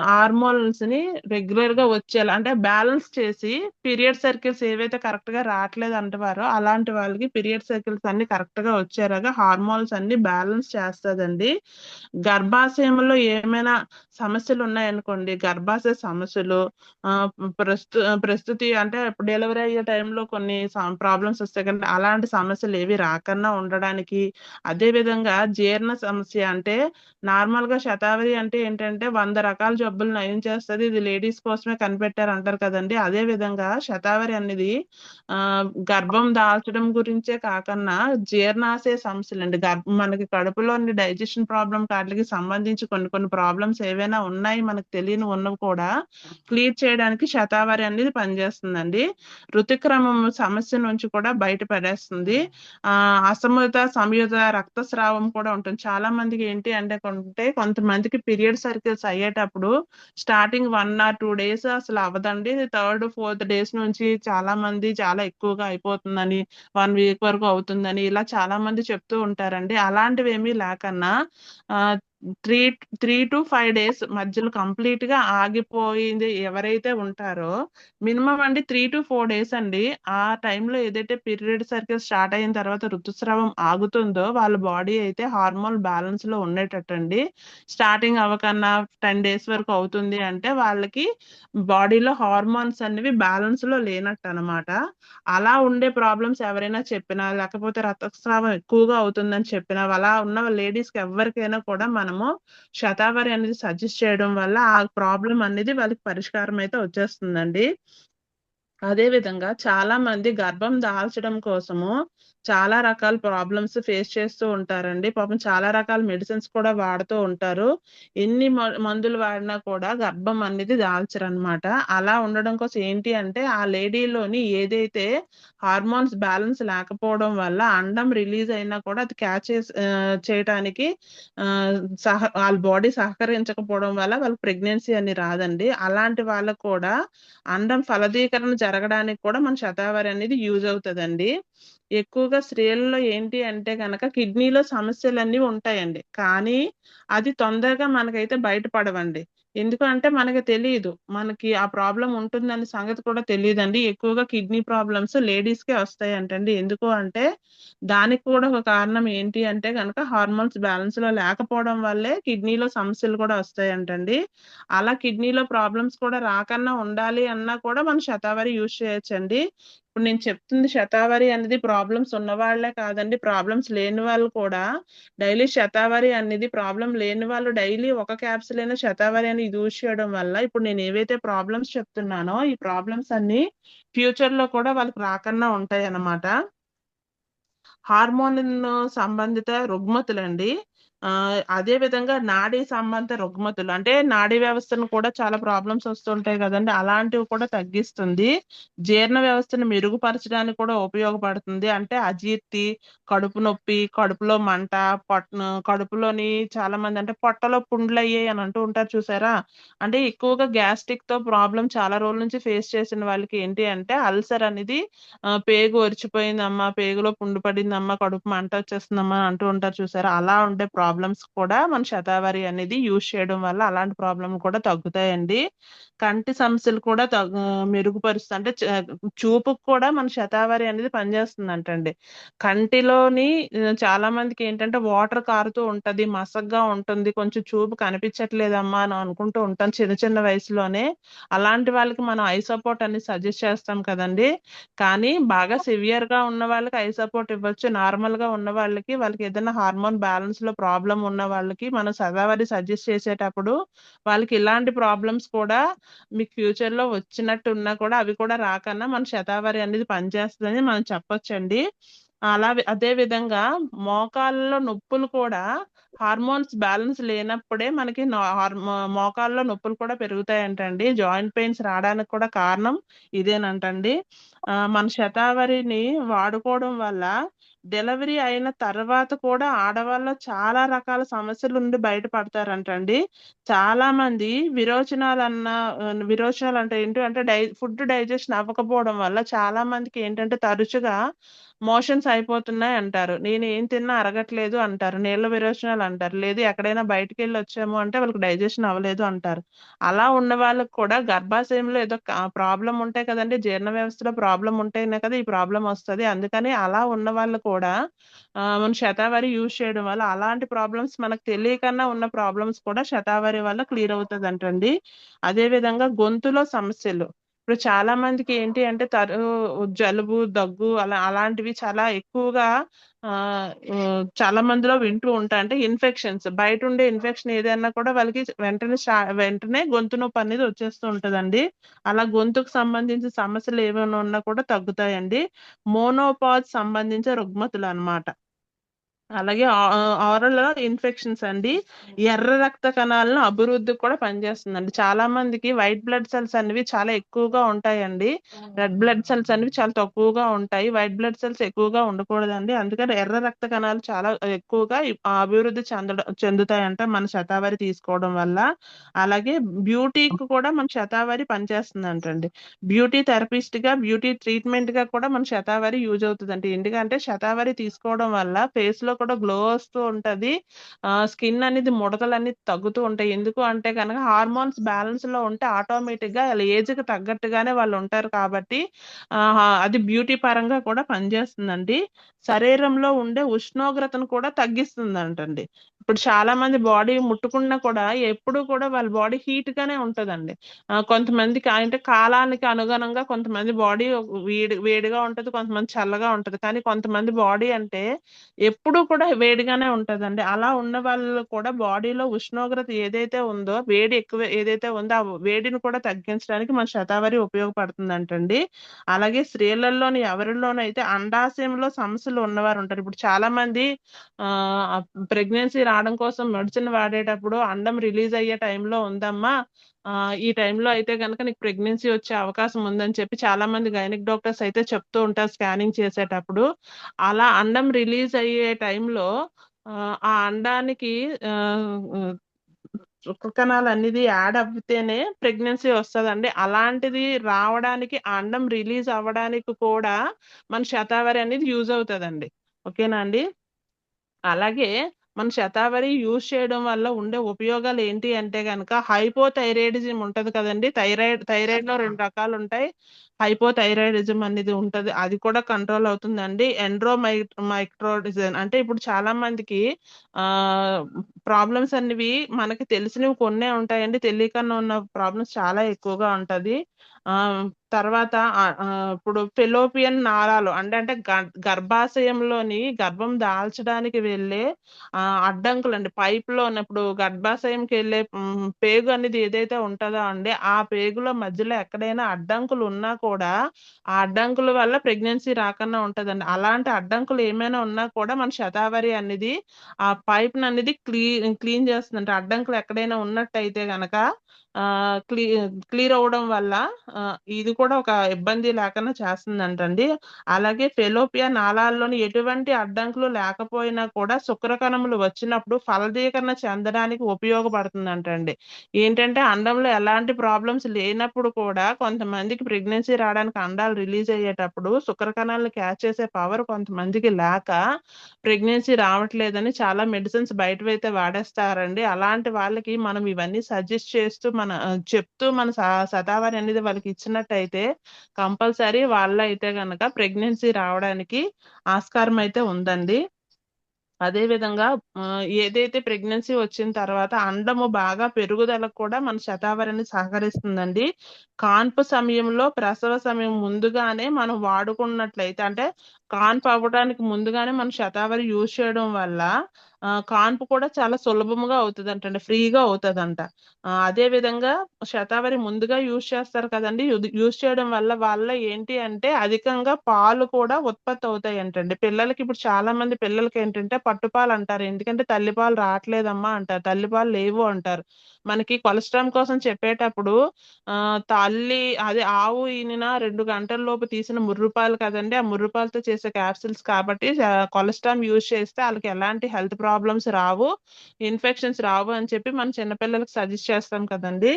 హార్మోన్స్ ని రెగ్యులర్ గా వచ్చేలా అంటే బ్యాలెన్స్ చేసి పీరియడ్ సర్కిల్స్ ఏవైతే కరెక్ట్ గా రావట్లేదు అంటారో అలాంటి వాళ్ళకి పీరియడ్ సర్కిల్స్ అన్ని కరెక్ట్ గా వచ్చేలాగా హార్మోన్స్ అన్ని బ్యాలెన్స్ చేస్తుందండి. గర్భాశయంలో ఏమైనా సమస్యలు ఉన్నాయనుకోండి, గర్భాశయ సమస్యలు, ప్రస్తుతి అంటే డెలివరీ అయ్యే టైంలో కొన్ని ప్రాబ్లమ్స్ వస్తాయి కానీ అలాంటి సమస్యలు ఏవి రాకన్నా ఉండడానికి, అదే విధంగా జీర్ణ సమస్య అంటే నార్మల్ గా శతావరి అంటే ఏంటంటే 100 రకాల జబ్బులు నయం చేస్తుంది, ఇది లేడీస్ కోసమే కనిపెట్టారు అంటారు కదండి. అదే విధంగా శతావరి అనేది గర్భం దాల్చడం గురించే కాకన్నా జీర్ణాశయ సమస్యలు అండి, మనకి కడుపులోని డైజెషన్ ప్రాబ్లం వాటికి సంబంధించి కొన్ని ప్రాబ్లమ్స్ ఏవైనా ఉన్నాయి మనకు తెలియని ఉన్నవి కూడా క్లియర్ చేయడానికి శతావరి అనేది పనిచేస్తుందండి. ఋతుక్రమం సమస్య నుంచి కూడా బయటపడేస్తుంది. అసమృత సంయుత రక్తస్రావం కూడా ఉంటుంది. చాలా మందికి ఏంటి అంటే కొంతమందికి పీరియడ్ సర్కిల్స్ అయ్యేటప్పుడు స్టార్టింగ్ 1 or 2 days అసలు అవ్వదండి. 3rd, 4th days నుంచి చాలా మంది చాలా ఎక్కువగా అయిపోతుందని, 1 week వరకు అవుతుందని ఇలా చాలా మంది చెప్తూ ఉంటారండి. అలాంటివి ఏమీ లేకన్నా 3 to 5 days మధ్యలో కంప్లీట్ గా ఆగిపోయింది ఎవరైతే ఉంటారో మినిమం అండి 3 to 4 days అండి, ఆ టైంలో ఏదైతే పీరియడ్ సర్కిల్ స్టార్ట్ అయిన తర్వాత ఋతుస్రావం ఆగుతుందో వాళ్ళ బాడీ అయితే హార్మోన్ బ్యాలెన్స్ లో ఉండేటట్టండి. స్టార్టింగ్ అవ్వకన్నా 10 days వరకు అవుతుంది అంటే వాళ్ళకి బాడీలో హార్మోన్స్ అనేవి బ్యాలెన్స్ లో లేనట్టు అనమాట. అలా ఉండే ప్రాబ్లమ్స్ ఎవరైనా చెప్పినా లేకపోతే రక్తస్రావం ఎక్కువగా అవుతుందని చెప్పినా అలా ఉన్న లేడీస్ కి ఎవరికైనా కూడా మనము శతావరి అనేది సజెస్ట్ చేయడం వల్ల ఆ ప్రాబ్లం అనేది వాళ్ళకి పరిష్కారం అయితే వచ్చేస్తుందండి. అదే విధంగా చాలా మంది గర్భం దాల్చడం కోసము చాలా రకాల ప్రాబ్లమ్స్ ఫేస్ చేస్తూ ఉంటారండి. పాపం చాలా రకాల మెడిసిన్స్ కూడా వాడుతూ ఉంటారు. ఎన్ని మందులు వాడినా కూడా గర్భం అనేది దాల్చరనమాట. అలా ఉండడం కోసం ఏంటి అంటే ఆ లేడీలోని ఏదైతే హార్మోన్స్ బ్యాలెన్స్ లేకపోవడం వల్ల అండం రిలీజ్ అయినా కూడా అది క్యాచ్ చేయటానికి వాళ్ళ బాడీ సహకరించకపోవడం వల్ల వాళ్ళకి ప్రెగ్నెన్సీ అని రాదండి. అలాంటి వాళ్ళకు కూడా అండం ఫలదీకరణ జరగడానికి కూడా మన శతావరి అనేది యూజ్ అవుతుందండి. ఎక్కువగా స్త్రీలలో ఏంటి అంటే కనుక కిడ్నీలో సమస్యలన్నీ ఉంటాయండి, కానీ అది తొందరగా మనకైతే బయటపడవండి. ఎందుకంటే మనకి తెలీదు. మనకి ఆ ప్రాబ్లమ్ ఉంటుందనే సంగతి కూడా తెలీదండి. ఎక్కువగా కిడ్నీ ప్రాబ్లమ్స్ లేడీస్‌కే వస్తాయంటండి. ఎందుకు అంటే దానికి కూడా ఒక కారణం ఏంటి అంటే గనక హార్మోన్స్ బ్యాలెన్స్‌లో లేకపోవడం వల్లే కిడ్నీలో సమస్యలు కూడా వస్తాయంటండి. అలా కిడ్నీలో ప్రాబ్లమ్స్ కూడా రాకన్నా ఉండాలి అన్నా కూడా మనం శతావరి యూజ్ చేయొచ్చండి. ఇప్పుడు నేను చెప్తుంది శతావరి అనేది ప్రాబ్లమ్స్ ఉన్నవాళ్ళే కాదండి. ప్రాబ్లమ్స్ లేని వాళ్ళు కూడా డైలీ శతావరి అనేది ప్రాబ్లమ్ లేని వాళ్ళు డైలీ ఒక క్యాప్సూల్ అయినా శతావరి అని యూజ్ చేయడం వల్ల ఇప్పుడు నేను ఏవైతే ప్రాబ్లమ్స్ చెప్తున్నానో ఈ ప్రాబ్లమ్స్ అన్ని ఫ్యూచర్‌లో కూడా వాళ్ళకి రాకుండా ఉంటాయన్నమాట. హార్మోన్ సంబంధిత రుగ్మతులండి. అదే విధంగా నాడీ సంబంధ రుగ్మతులు అంటే నాడీ వ్యవస్థను కూడా చాలా ప్రాబ్లమ్స్ వస్తుంటాయి కదండీ! అలాంటివి కూడా తగ్గిస్తుంది. జీర్ణ వ్యవస్థను మెరుగుపరచడానికి కూడా ఉపయోగపడుతుంది. అంటే అజీర్తి, కడుపు నొప్పి, కడుపులో మంట, కడుపులోని చాలామంది అంటే పొట్టలో పుండ్లయ్యాయి అని అంటూ ఉంటారు చూసారా? అంటే ఎక్కువగా గ్యాస్ట్రిక్‌తో ప్రాబ్లమ్ చాలా రోజుల నుంచి ఫేస్ చేసిన వాళ్ళకి ఏంటి అంటే అల్సర్ అనేది పేగు ఒరిచిపోయిందమ్మా, పేగులో పుండు పడిందమ్మా, కడుపు మంటొచ్చేస్తుందమ్మా అని అంటూ ఉంటారు చూసారా? అలా ఉండే ప్రాబ్లమ్స్ కూడా మన శతావరి అనేది యూజ్ చేయడం వల్ల అలాంటి ప్రాబ్లమ్‌లు కూడా తగ్గుతాయండి. కంటి సమస్యలు కూడా మెరుగుపరుస్తుంది. అంటే చూపుకి కూడా మన శతావరి అనేది పనిచేస్తుందంటండి. కంటిలోని చాలా మందికేంటంటే వాటర్ కారుతూ ఉంటది, మసగ్గా ఉంటుంది, కొంచెం చూపు కనిపించట్లేదమ్మా అని అనుకుంటూ ఉంటాం చిన్న చిన్న వయసులోనే. అలాంటి వాళ్ళకి మనం ఐ సపోర్ట్ అనేది సజెస్ట్ చేస్తాం కదండీ! కానీ బాగా సివియర్‌గా ఉన్న వాళ్ళకి ఐ సపోర్ట్ ఇవ్వచ్చు. నార్మల్‌గా ఉన్న వాళ్ళకి ఏదైనా హార్మోన్ బ్యాలెన్స్‌లో ప్రాబ్లమ్ ఉన్న వాళ్ళకి మనం శతావరి సజెస్ట్ చేసేటప్పుడు వాళ్ళకి ఇలాంటి ప్రాబ్లమ్స్ కూడా మీకు ఫ్యూచర్‌లో వచ్చినట్టు ఉన్నా కూడా అవి కూడా రాకన్నా మన శతావరి అనేది పనిచేస్తదని మనం చెప్పొచ్చండి. అదే విధంగా మోకాళ్ళలో నొప్పులు కూడా హార్మోన్స్ బ్యాలెన్స్ లేనప్పుడే మనకి మోకాళ్ళలో నొప్పులు కూడా పెరుగుతాయంటండి. జాయింట్ పెయిన్స్ రాడానికి కూడా కారణం ఇదేనంటండి. మన శతావరిని వాడుకోవడం వల్ల డెలివరీ అయిన తర్వాత కూడా ఆడవాళ్ళలో చాలా రకాల సమస్యల నుండి బయటపడతారంటండి. చాలామంది విరోచనాలు అంటే ఏంటి అంటే ఫుడ్ డైజెషన్ అవ్వకపోవడం వల్ల చాలా మందికి ఏంటంటే తరచుగా మోషన్స్ అయిపోతున్నాయి అంటారు. నేను ఏం తిన్నా అరగట్లేదు అంటారు. నీళ్ళ విరోచనాలు అంటారు. లేదు ఎక్కడైనా బయటికెళ్ళి వచ్చాము అంటే వాళ్ళకి డైజెషన్ అవ్వలేదు అంటారు. అలా ఉన్న వాళ్ళకి కూడా గర్భాశయంలో ఏదో ప్రాబ్లమ్ ఉంటే కదండీ! జీర్ణ వ్యవస్థలో ప్రాబ్లమ్ ఉంటేనే కదా ఈ ప్రాబ్లమ్ వస్తది. అందుకని అలా ఉన్న వాళ్ళు కూడా మన శతావరి యూజ్ చేయడం వల్ల అలాంటి ప్రాబ్లమ్స్ మనకు తెలియకన్నా ఉన్న ప్రాబ్లమ్స్ కూడా శతావరి వల్ల క్లియర్ అవుతదంటండి. అదే విధంగా గొంతులో సమస్యలు. ఇప్పుడు చాలా మందికి ఏంటి అంటే జలుబు, దగ్గు అలాంటివి చాలా ఎక్కువగా చాలా మందిలో వింటూ ఉంటా. అంటే ఇన్ఫెక్షన్స్ బయటుండే ఇన్ఫెక్షన్ ఏదైనా కూడా వాళ్ళకి వెంటనే గొంతు నొప్పి అనేది వచ్చేస్తూ ఉంటదండి. అలా గొంతుకు సంబంధించిన సమస్యలు ఏమైనా ఉన్నా కూడా తగ్గుతాయండి. మోనోపాజ్ సంబంధించిన రుగ్మతులనమాట. అలాగే ఆరల్ ఇన్ఫెక్షన్స్ అండి. ఎర్ర రక్త కణాలను అభివృద్ధికి కూడా పనిచేస్తుందండి. చాలా మందికి వైట్ బ్లడ్ సెల్స్ అనేవి చాలా ఎక్కువగా ఉంటాయండి. రెడ్ బ్లడ్ సెల్స్ అనేవి చాలా తక్కువగా ఉంటాయి. వైట్ బ్లడ్ సెల్స్ ఎక్కువగా ఉండకూడదండి. అందుకని ఎర్ర రక్త కణాలు చాలా ఎక్కువగా అభివృద్ధి చెందుతాయంట మన శతావరి తీసుకోవడం వల్ల. అలాగే బ్యూటీకి కూడా మన శతావరి పనిచేస్తుందంటండి. బ్యూటీ థెరపిస్ట్‌గా, బ్యూటీ ట్రీట్‌మెంట్‌గా కూడా మన శతావరి యూజ్ అవుతదండి. ఎందుకంటే శతావరి తీసుకోవడం వల్ల ఫేస్‌లో కూడా గ్లో వస్తూ ఉంటది. స్కిన్ అనేది ముడతలన్నీ తగ్గుతూ ఉంటాయి. ఎందుకు అంటే గనక హార్మోన్స్ బ్యాలెన్స్‌లో ఉంటే ఆటోమేటిక్‌గా ఆళ్ళ ఏజ్‌కి తగ్గట్టుగానే వాళ్ళు ఉంటారు కాబట్టి అది బ్యూటీ పరంగా కూడా పనిచేస్తుందండి. శరీరంలో ఉండే ఉష్ణోగ్రతను కూడా తగ్గిస్తుందంటండి. ఇప్పుడు చాలా మంది బాడీ ముట్టుకున్నా కూడా ఎప్పుడూ కూడా వాళ్ళ బాడీ హీట్‌గానే ఉంటదండి. కొంతమందికి అంటే కాలానికి అనుగుణంగా కొంతమంది బాడీ వేడిగా ఉంటది. కొంతమంది చల్లగా ఉంటది. కానీ కొంతమంది బాడీ అంటే ఎప్పుడూ కూడా వేడిగానే ఉంటదండి. అలా ఉన్న వాళ్ళు కూడా బాడీలో ఉష్ణోగ్రత ఏదైతే ఉందో, వేడి ఎక్కువ ఏదైతే ఉందో, ఆ వేడిని కూడా తగ్గించడానికి మన శతావరి ఉపయోగపడుతుందంటండి. అలాగే స్త్రీలలోని ఎవరిలోనైతే అండాశయంలో సమస్యలు ఉన్నవారుంటారు. ఇప్పుడు చాలామంది ఆహ్, ప్రెగ్నెన్సీ రావడం కోసం మెడిసిన్ వాడేటప్పుడు అండం రిలీజ్ అయ్యే టైంలో ఉందమ్మా. ఈ టైంలో అయితే గనక నీకు ప్రెగ్నెన్సీ వచ్చే అవకాశం ఉందని చెప్పి చాలామంది గైనిక్ డాక్టర్స్ అయితే చెప్తూ ఉంటారు స్కానింగ్ చేసేటప్పుడు. అలా అండం రిలీజ్ అయ్యే టైంలో ఆ అండానికి ఆహ్, శుక్ర కణాలనేది యాడ్ అవ్వితేనే ప్రెగ్నెన్సీ వస్తదండి. అలాంటిది రావడానికి ఆ అండం రిలీజ్ అవ్వడానికి కూడా మన శతావరి అనేది యూజ్ అవుతదండి. ఓకేనా అండి? అలాగే మన శతావరి యూజ్ చేయడం వల్ల ఉండే ఉపయోగాలు ఏంటి అంటే గనక హైపోథైరాయిడిజం ఉంటది కదండి. థైరాయిడ్ లో 2 రకాలు ఉంటాయి. హైపోథైరాయిడిజం అనేది ఉంటది. అది కూడా కంట్రోల్ అవుతుందండి. మైక్రోడిజన్ అంటే ఇప్పుడు చాలా మందికి ప్రాబ్లమ్స్ అనేవి మనకి తెలిసినవి కొన్నే ఉంటాయండి. తెలియకుండా ఉన్న ప్రాబ్లమ్స్ చాలా ఎక్కువగా ఉంటది. తర్వాత ఇప్పుడు ఫెలోపియన్ నాళాలు అంటే గర్భాశయంలోని గర్భం దాల్చడానికి వెళ్ళే అడ్డంకులు అండి. పైప్ లో ఉన్నప్పుడు గర్భాశయంకి వెళ్ళే పేగు అనేది ఏదైతే ఉంటుందో అండి, ఆ పేగుల మధ్యలో ఎక్కడైనా అడ్డంకులు ఉన్నా కూడా ఆ అడ్డంకుల వల్ల ప్రెగ్నెన్సీ రాకుండా ఉంటదండి. అలాంటి అడ్డంకులు ఏమైనా ఉన్నా కూడా మన శతావరి అనేది ఆ పైప్ అనేది క్లీన్ చేస్తుందంట. అడ్డంకులు ఎక్కడైనా ఉన్నట్టయితే గనక క్లియర్ అవడం వల్ల ఇది కూడా ఒక ఇబ్బంది లేకుండా చేస్తుందంటండి. అలాగే ఫెలోపియా నాళాల్లోని ఎటువంటి అడ్డంకులు లేకపోయినా కూడా శుక్రకణములు వచ్చినప్పుడు ఫలదీకరణ చెందడానికి ఉపయోగపడుతుందంటండి. ఏంటంటే అండంలో ఎలాంటి ప్రాబ్లమ్స్ లేనప్పుడు కూడా కొంతమందికి ప్రెగ్నెన్సీ రావడానికి అండాలు రిలీజ్ అయ్యేటప్పుడు శుక్రకణాలను క్యాచ్ చేసే పవర్ కొంతమందికి లేక ప్రెగ్నెన్సీ రావట్లేదని చాలా మెడిసిన్స్ బయటవైతే వాడేస్తారండి. అలాంటి వాళ్ళకి మనం ఇవన్నీ సజెస్ట్ చేస్తూ చెప్తూ మన శతావరి అనేది వాళ్ళకి ఇచ్చినట్టయితే కంపల్సరీ వాళ్ళైతే గనక ప్రెగ్నెన్సీ రావడానికి ఆస్కారం అయితే ఉందండి. అదే విధంగా ఏదైతే ప్రెగ్నెన్సీ వచ్చిన తర్వాత అండము బాగా పెరుగుదలకు కూడా మన శతావరి అనేది సహకరిస్తుందండి. కాన్పు సమయంలో ప్రసవ సమయం ముందుగానే మనం వాడుకున్నట్లయితే అంటే కాన్పు అవ్వడానికి ముందుగానే మన శతావరి యూజ్ చేయడం వల్ల కాన్పు కూడా చాలా సులభముగా అవుతుందంట, ఫ్రీగా అవుతుందంట. అదే విధంగా శతావరి ముందుగా యూజ్ చేస్తారు కదండి. యూజ్ చేయడం వల్ల ఏంటి అంటే అధికంగా పాలు కూడా ఉత్పత్తి అవుతాయి అంటండి. పిల్లలకి ఇప్పుడు చాలా మంది పిల్లలకి ఏంటంటే పట్టుపాలు అంటారు. ఎందుకంటే తల్లిపాలు రావట్లేదమ్మా అంటారు, తల్లిపాలు లేవు అంటారు. మనకి కొలెస్ట్రాల్ కోసం చెప్పేటప్పుడు తల్లి అదే ఆవు ఈనిన 2 గంటల లోపు తీసిన ముర్రుపాలు కదండి, ఆ ముర్రుపాలతో చేసే క్యాప్సిల్స్ కాబట్టి కొలెస్ట్రాల్ యూజ్ చేస్తే వాళ్ళకి ఎలాంటి హెల్త్ ప్రాబ్లమ్స్ రావు, ఇన్ఫెక్షన్స్ రావు అని చెప్పి మనం చిన్నపిల్లలకు సజెస్ట్ చేస్తాం కదండి.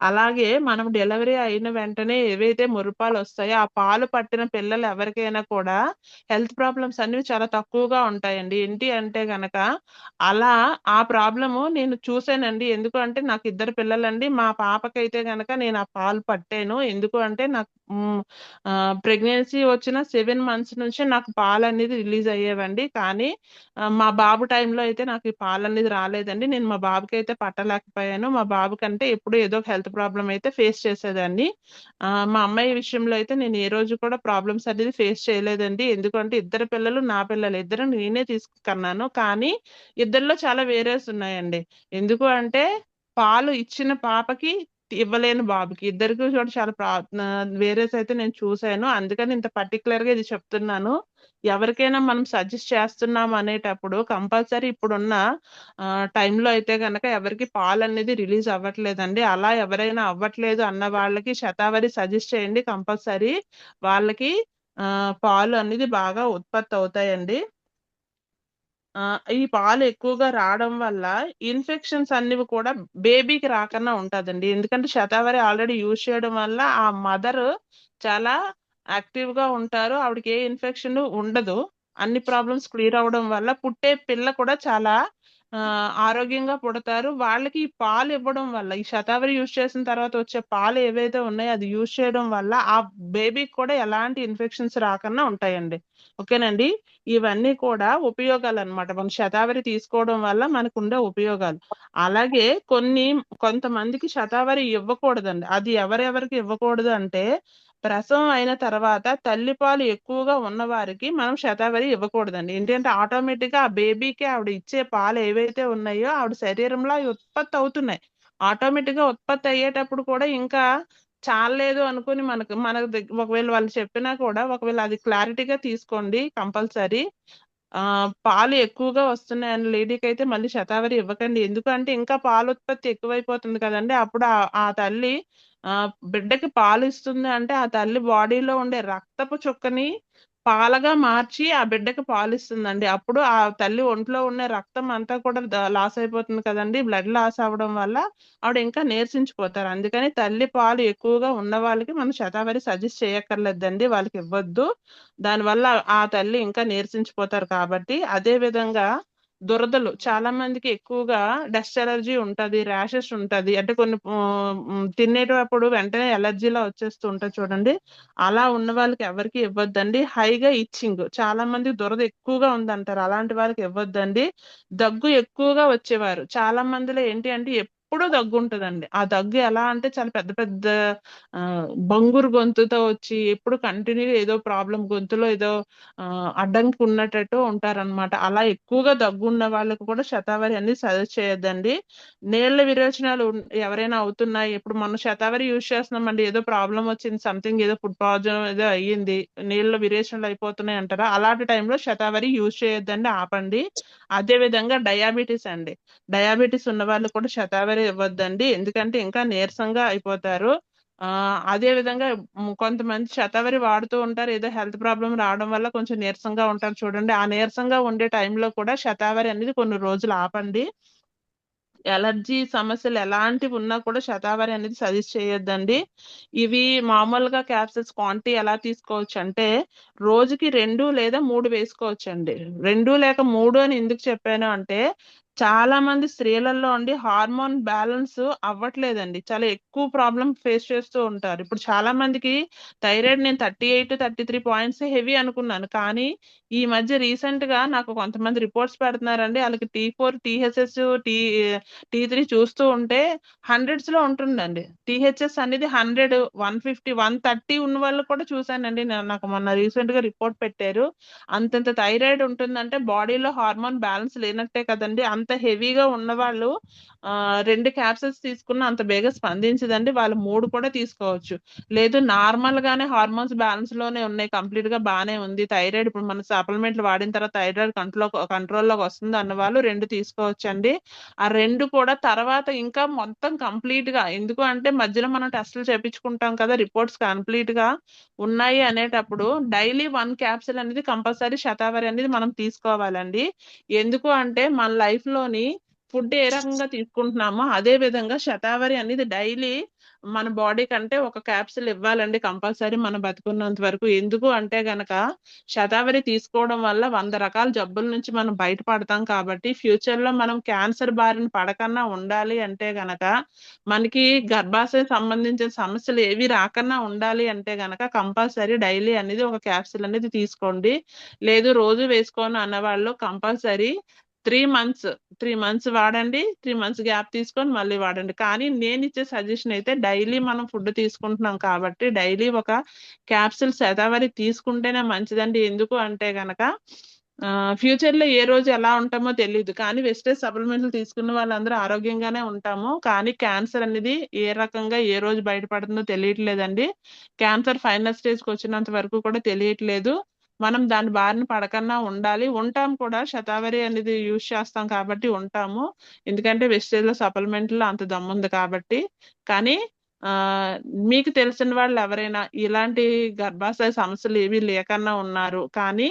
అలాగే మనం డెలివరీ అయిన వెంటనే ఏవైతే ముర్రుపాలు వస్తాయో ఆ పాలు పట్టిన పిల్లలు ఎవరికైనా కూడా హెల్త్ ప్రాబ్లమ్స్ అనేవి చాలా తక్కువగా ఉంటాయండి. ఏంటి అంటే గనక అలా ఆ ప్రాబ్లము నేను చూసానండి. ఎందుకు అంటే నాకు 2 పిల్లలండి. మా పాపకైతే గనక నేను ఆ పాలు పట్టాను. ఎందుకు అంటే నాకు ప్రెగ్నెన్సీ వచ్చిన 7 మంత్స్ నుంచే నాకు పాలు అనేది రిలీజ్ అయ్యేవండి. కానీ మా బాబు టైంలో అయితే నాకు ఈ పాలు అనేది రాలేదండి. నేను మా బాబుకి అయితే పట్టలేకపోయాను. మా బాబు కంటే ఎప్పుడు ఏదో ఒక హెల్త్ ప్రాబ్లం అయితే ఫేస్ చేసేదాన్ని. మా అమ్మాయి విషయంలో అయితే నేను ఏ రోజు కూడా ప్రాబ్లమ్స్ అనేది ఫేస్ చేయలేదండి. ఎందుకంటే 2 పిల్లలు నా పిల్లలు, 2 నేనే తీసుకున్నాను. కానీ ఇద్దరిలో చాలా వేరియస్ ఉన్నాయండి. ఎందుకు అంటే పాలు ఇచ్చిన పాపకి ఇవ్వలేని బాబుకి ఇద్దరికి కూడా చాలా వేరియస్ అయితే నేను చూసాను. అందుకని ఇంత పర్టికులర్ గా ఇది చెప్తున్నాను. ఎవరికైనా మనం సజెస్ట్ చేస్తున్నాం అనేటప్పుడు కంపల్సరీ ఇప్పుడున్న టైంలో అయితే గనక ఎవరికి పాలు అనేది రిలీజ్ అవ్వట్లేదండి. అలా ఎవరైనా అవ్వట్లేదు అన్న వాళ్ళకి శతావరి సజెస్ట్ చేయండి. కంపల్సరీ వాళ్ళకి పాలు అనేది బాగా ఉత్పత్తి అవుతాయండి. ఈ పాలు ఎక్కువగా రావడం వల్ల ఇన్ఫెక్షన్స్ అన్నివి కూడా బేబీకి రాకుండా ఉంటదండి. ఎందుకంటే శతావరి ఆల్రెడీ యూజ్ చేయడం వల్ల ఆ మదర్ చాలా యాక్టివ్ గా ఉంటారు. ఆవిడకి ఏ ఇన్ఫెక్షన్ ఉండదు. అన్ని ప్రాబ్లమ్స్ క్లియర్ అవడం వల్ల పుట్టే పిల్ల కూడా చాలా ఆరోగ్యంగా పుడతారు. వాళ్ళకి ఈ పాలు ఇవ్వడం వల్ల ఈ శతావరి యూజ్ చేసిన తర్వాత వచ్చే పాలు ఏవైతే ఉన్నాయో అది యూజ్ చేయడం వల్ల ఆ బేబీకి కూడా ఎలాంటి ఇన్ఫెక్షన్స్ రాకుండా ఉంటాయండి. ఓకేనండి. ఇవన్నీ కూడా ఉపయోగాలు అన్నమాట. మన శతావరి తీసుకోవడం వల్ల మనకు ఉండే ఉపయోగాలు. అలాగే కొంతమందికి శతావరి ఇవ్వకూడదండి. అది ఎవరెవరికి ఇవ్వకూడదు అంటే ప్రసవం అయిన తర్వాత తల్లిపాలు ఎక్కువగా ఉన్న వారికి మనం శతావరి ఇవ్వకూడదండి. ఏంటంటే ఆటోమేటిక్ గా ఆ బేబీకి ఆవిడ ఇచ్చే పాలు ఏవైతే ఉన్నాయో ఆవిడ శరీరంలో అవి ఉత్పత్తి అవుతున్నాయి. ఆటోమేటిక్ గా ఉత్పత్తి అయ్యేటప్పుడు కూడా ఇంకా చాలలేదు అనుకుని మనకు ఒకవేళ వాళ్ళు చెప్పినా కూడా ఒకవేళ అది క్లారిటీగా తీసుకోండి కంపల్సరీ. పాలు ఎక్కువగా వస్తున్నాయని లేడీకి అయితే మళ్ళీ శతావరి ఇవ్వకండి. ఎందుకంటే ఇంకా పాలు ఉత్పత్తి ఎక్కువైపోతుంది కదండి. అప్పుడు ఆ తల్లి బిడ్డకి పాలు ఇస్తుంది అంటే ఆ తల్లి బాడీలో ఉండే రక్తపు చుక్కని పాలగా మార్చి ఆ బిడ్డకి పాలు ఇస్తుందండి. అప్పుడు ఆ తల్లి ఒంట్లో ఉన్న రక్తం అంతా కూడా లాస్ అయిపోతుంది కదండి. బ్లడ్ లాస్ అవ్వడం వల్ల ఆవిడ ఇంకా నీరసించిపోతారు. అందుకని తల్లి పాలు ఎక్కువగా ఉన్న వాళ్ళకి మనం శతావరి సజెస్ట్ చేయక్కర్లేదండి, వాళ్ళకి ఇవ్వద్దు. దానివల్ల ఆ తల్లి ఇంకా నీరసించిపోతారు కాబట్టి. అదే విధంగా దురదలు చాలా మందికి ఎక్కువగా డస్ట్ ఎలర్జీ ఉంటది, ర్యాషెస్ ఉంటది. అంటే కొన్ని తినేటప్పుడు వెంటనే ఎలర్జీలా వచ్చేస్తూ ఉంటది చూడండి. అలా ఉన్న వాళ్ళకి ఎవరికి ఇవ్వద్దండి. హైగా ఇచ్చింగ్ చాలా మంది దురద ఎక్కువగా ఉందంటారు, అలాంటి వాళ్ళకి ఇవ్వద్దండి. దగ్గు ఎక్కువగా వచ్చేవారు చాలా మందిలో ఏంటి అంటే ఎప్పుడూ దగ్గు ఉంటదండి. ఆ దగ్గు ఎలా అంటే చాలా పెద్ద పెద్ద బంగురు గొంతుతో వచ్చి ఎప్పుడు కంటిన్యూగా ఏదో ప్రాబ్లం, గొంతులో ఏదో అడ్డంకి ఉన్నట్టు ఉంటారనమాట. అలా ఎక్కువగా దగ్గు ఉన్న వాళ్ళకు కూడా శతావరి అనేది సజెస్ట్ చేయొద్దండి. నీళ్ళ విరేచనాలు ఎవరైనా అవుతున్నాయి, ఇప్పుడు మనం శతావరి యూజ్ చేస్తున్నామండి, ఏదో ప్రాబ్లం వచ్చింది, సంథింగ్ ఏదో ఫుడ్ పాయిజన్ ఏదో అయ్యింది, నీళ్ళ విరేచనాలు అయిపోతున్నాయి అంటారా, అలాంటి టైంలో శతావరి యూజ్ చేయొద్దండి, ఆపండి. అదే విధంగా డయాబెటీస్ అండి, డయాబెటీస్ ఉన్న వాళ్ళు కూడా శతావరి ఇవ్వద్దండి, ఎందుకంటే ఇంకా నీరసంగా అయిపోతారు. అదే విధంగా కొంతమంది శతావరి వాడుతూ ఉంటారు, ఏదో హెల్త్ ప్రాబ్లం రావడం వల్ల కొంచెం నీరసంగా ఉంటారు చూడండి. ఆ నీరసంగా ఉండే టైంలో కూడా శతావరి అనేది కొన్ని రోజులు ఆపండి. ఎలర్జీ సమస్యలు ఎలాంటివి ఉన్నా కూడా శతావరి అనేది సజెస్ట్ చేయొద్దండి. ఇవి మామూలుగా క్యాప్సిల్స్ క్వాంటిటీ ఎలా తీసుకోవచ్చు అంటే రోజుకి 2 లేదా 3 వేసుకోవచ్చండి. 2 లేక 3 అని ఎందుకు చెప్పాను అంటే చాలా మంది స్త్రీలలో ఉండి హార్మోన్ బ్యాలెన్స్ అవ్వట్లేదండి, చాలా ఎక్కువ ప్రాబ్లం ఫేస్ చేస్తూ ఉంటారు. ఇప్పుడు చాలా మందికి థైరాయిడ్ నేను 38, 33 పాయింట్స్ హెవీ అనుకున్నాను, కానీ ఈ మధ్య రీసెంట్ గా నాకు కొంతమంది రిపోర్ట్స్ పెడుతున్నారండి, వాళ్ళకి T4, THS, T3 చూస్తూ ఉంటే హండ్రెడ్స్ లో ఉంటుందండి. టీహెచ్ఎస్ అనేది 100, 150, 130 ఉన్న వాళ్ళు కూడా చూసానండి. నాకు మొన్న రీసెంట్ గా రిపోర్ట్ పెట్టారు. అంతంత థైరాయిడ్ ఉంటుందంటే బాడీలో హార్మోన్ బ్యాలెన్స్ లేనట్టే కదండి. అంత హెవీగా ఉన్న వాళ్ళు 2 క్యాప్సిల్స్ తీసుకున్న అంత బేగా స్పందించదండి, వాళ్ళు 3 కూడా తీసుకోవచ్చు. లేదు నార్మల్ గానే హార్మోన్స్ బ్యాలెన్స్ లోనే ఉన్నాయి, కంప్లీట్ గా బానే ఉంది, థైరాయిడ్ ఇప్పుడు మన సప్లిమెంట్లు వాడిన తర్వాత థైరాయిడ్ కంట్రోల్లోకి వస్తుంది అన్న వాళ్ళు 2 తీసుకోవచ్చండి. ఆ 2 కూడా తర్వాత ఇంకా మొత్తం కంప్లీట్ గా, ఎందుకు అంటే మధ్యలో మనం టెస్టులు చేపించుకుంటాం కదా, రిపోర్ట్స్ కంప్లీట్ గా ఉన్నాయి అనేటప్పుడు డైలీ 1 క్యాప్సిల్ అనేది కంపల్సరీ శతావరి అనేది మనం తీసుకోవాలండి. ఎందుకు అంటే మన లైఫ్ లోని ఫుడ్ ఏ రకంగా తీసుకుంటున్నామో అదే విధంగా శతావరి అనేది డైలీ మన బాడీ కంటే 1 క్యాప్సిల్ ఇవ్వాలండి కంపల్సరీ మనం బతుకున్నంత వరకు. ఎందుకు అంటే గనక శతావరి తీసుకోవడం వల్ల 100 రకాల జబ్బుల నుంచి మనం బయటపడతాం కాబట్టి ఫ్యూచర్ లో మనం క్యాన్సర్ బారిన పడకన్నా ఉండాలి అంటే గనక, మనకి గర్భాశయం సంబంధించిన సమస్యలు ఏవి రాకన్నా ఉండాలి అంటే గనక కంపల్సరీ డైలీ అనేది 1 క్యాప్సిల్ అనేది తీసుకోండి. లేదు రోజు వేసుకోను అన్నవాళ్ళు కంపల్సరీ 3 మంత్స్ వాడండి, 3 మంత్స్ గ్యాప్ తీసుకొని మళ్ళీ వాడండి. కానీ నేను ఇచ్చే సజెషన్ అయితే డైలీ మనం ఫుడ్ తీసుకుంటున్నాం కాబట్టి డైలీ 1 క్యాప్సిల్ శతావరి తీసుకుంటేనే మంచిదండి. ఎందుకు అంటే గనక ఫ్యూచర్ లో ఏ రోజు ఎలా ఉంటామో తెలియదు, కానీ వెస్టేజ్ సప్లిమెంట్లు తీసుకున్న వాళ్ళందరూ ఆరోగ్యంగానే ఉంటాము. కానీ క్యాన్సర్ అనేది ఏ రకంగా ఏ రోజు బయటపడుతుందో తెలియట్లేదండి. క్యాన్సర్ ఫైనల్ స్టేజ్ కి వచ్చినంత వరకు కూడా తెలియట్లేదు. మనం దాని బారిన పడకన్నా ఉండాలి, ఉంటాం కూడా, శతావరి అనేది యూజ్ చేస్తాం కాబట్టి ఉంటాము, ఎందుకంటే వెస్టేజ్ లో సప్లిమెంట్లో అంత దమ్ముంది కాబట్టి. కానీ మీకు తెలిసిన వాళ్ళు ఎవరైనా ఇలాంటి గర్భాశయ సమస్యలు ఏవి లేకన్నా ఉన్నారు కానీ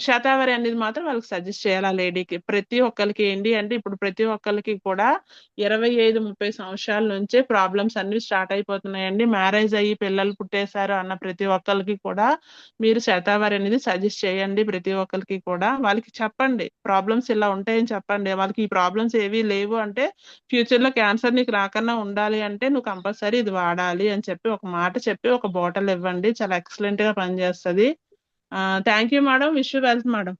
శతావరి అనేది మాత్రం వాళ్ళకి సజెస్ట్ చేయాలి ఆ లేడీకి. ప్రతి ఒక్కరికి ఏంటి అంటే ఇప్పుడు ప్రతి ఒక్కరికి కూడా 25-30 సంవత్సరాల నుంచే ప్రాబ్లమ్స్ అన్ని స్టార్ట్ అయిపోతున్నాయండి. మ్యారేజ్ అయ్యి పిల్లలు పుట్టేశారు అన్న ప్రతి ఒక్కరికి కూడా మీరు శతావరి అనేది సజెస్ట్ చేయండి. ప్రతి ఒక్కరికి కూడా వాళ్ళకి చెప్పండి, ప్రాబ్లమ్స్ ఇలా ఉంటాయని చెప్పండి. వాళ్ళకి ఈ ప్రాబ్లమ్స్ ఏవి లేవు అంటే ఫ్యూచర్ లో క్యాన్సర్ నీకు రాకన్నా ఉండాలి అంటే నువ్వు కంపల్సరీ ఇది వాడాలి అని చెప్పి ఒక మాట చెప్పి 1 బాటిల్ ఇవ్వండి, చాలా ఎక్సలెంట్ గా పనిచేస్తుంది. Thank you madam, wish you wealth madam.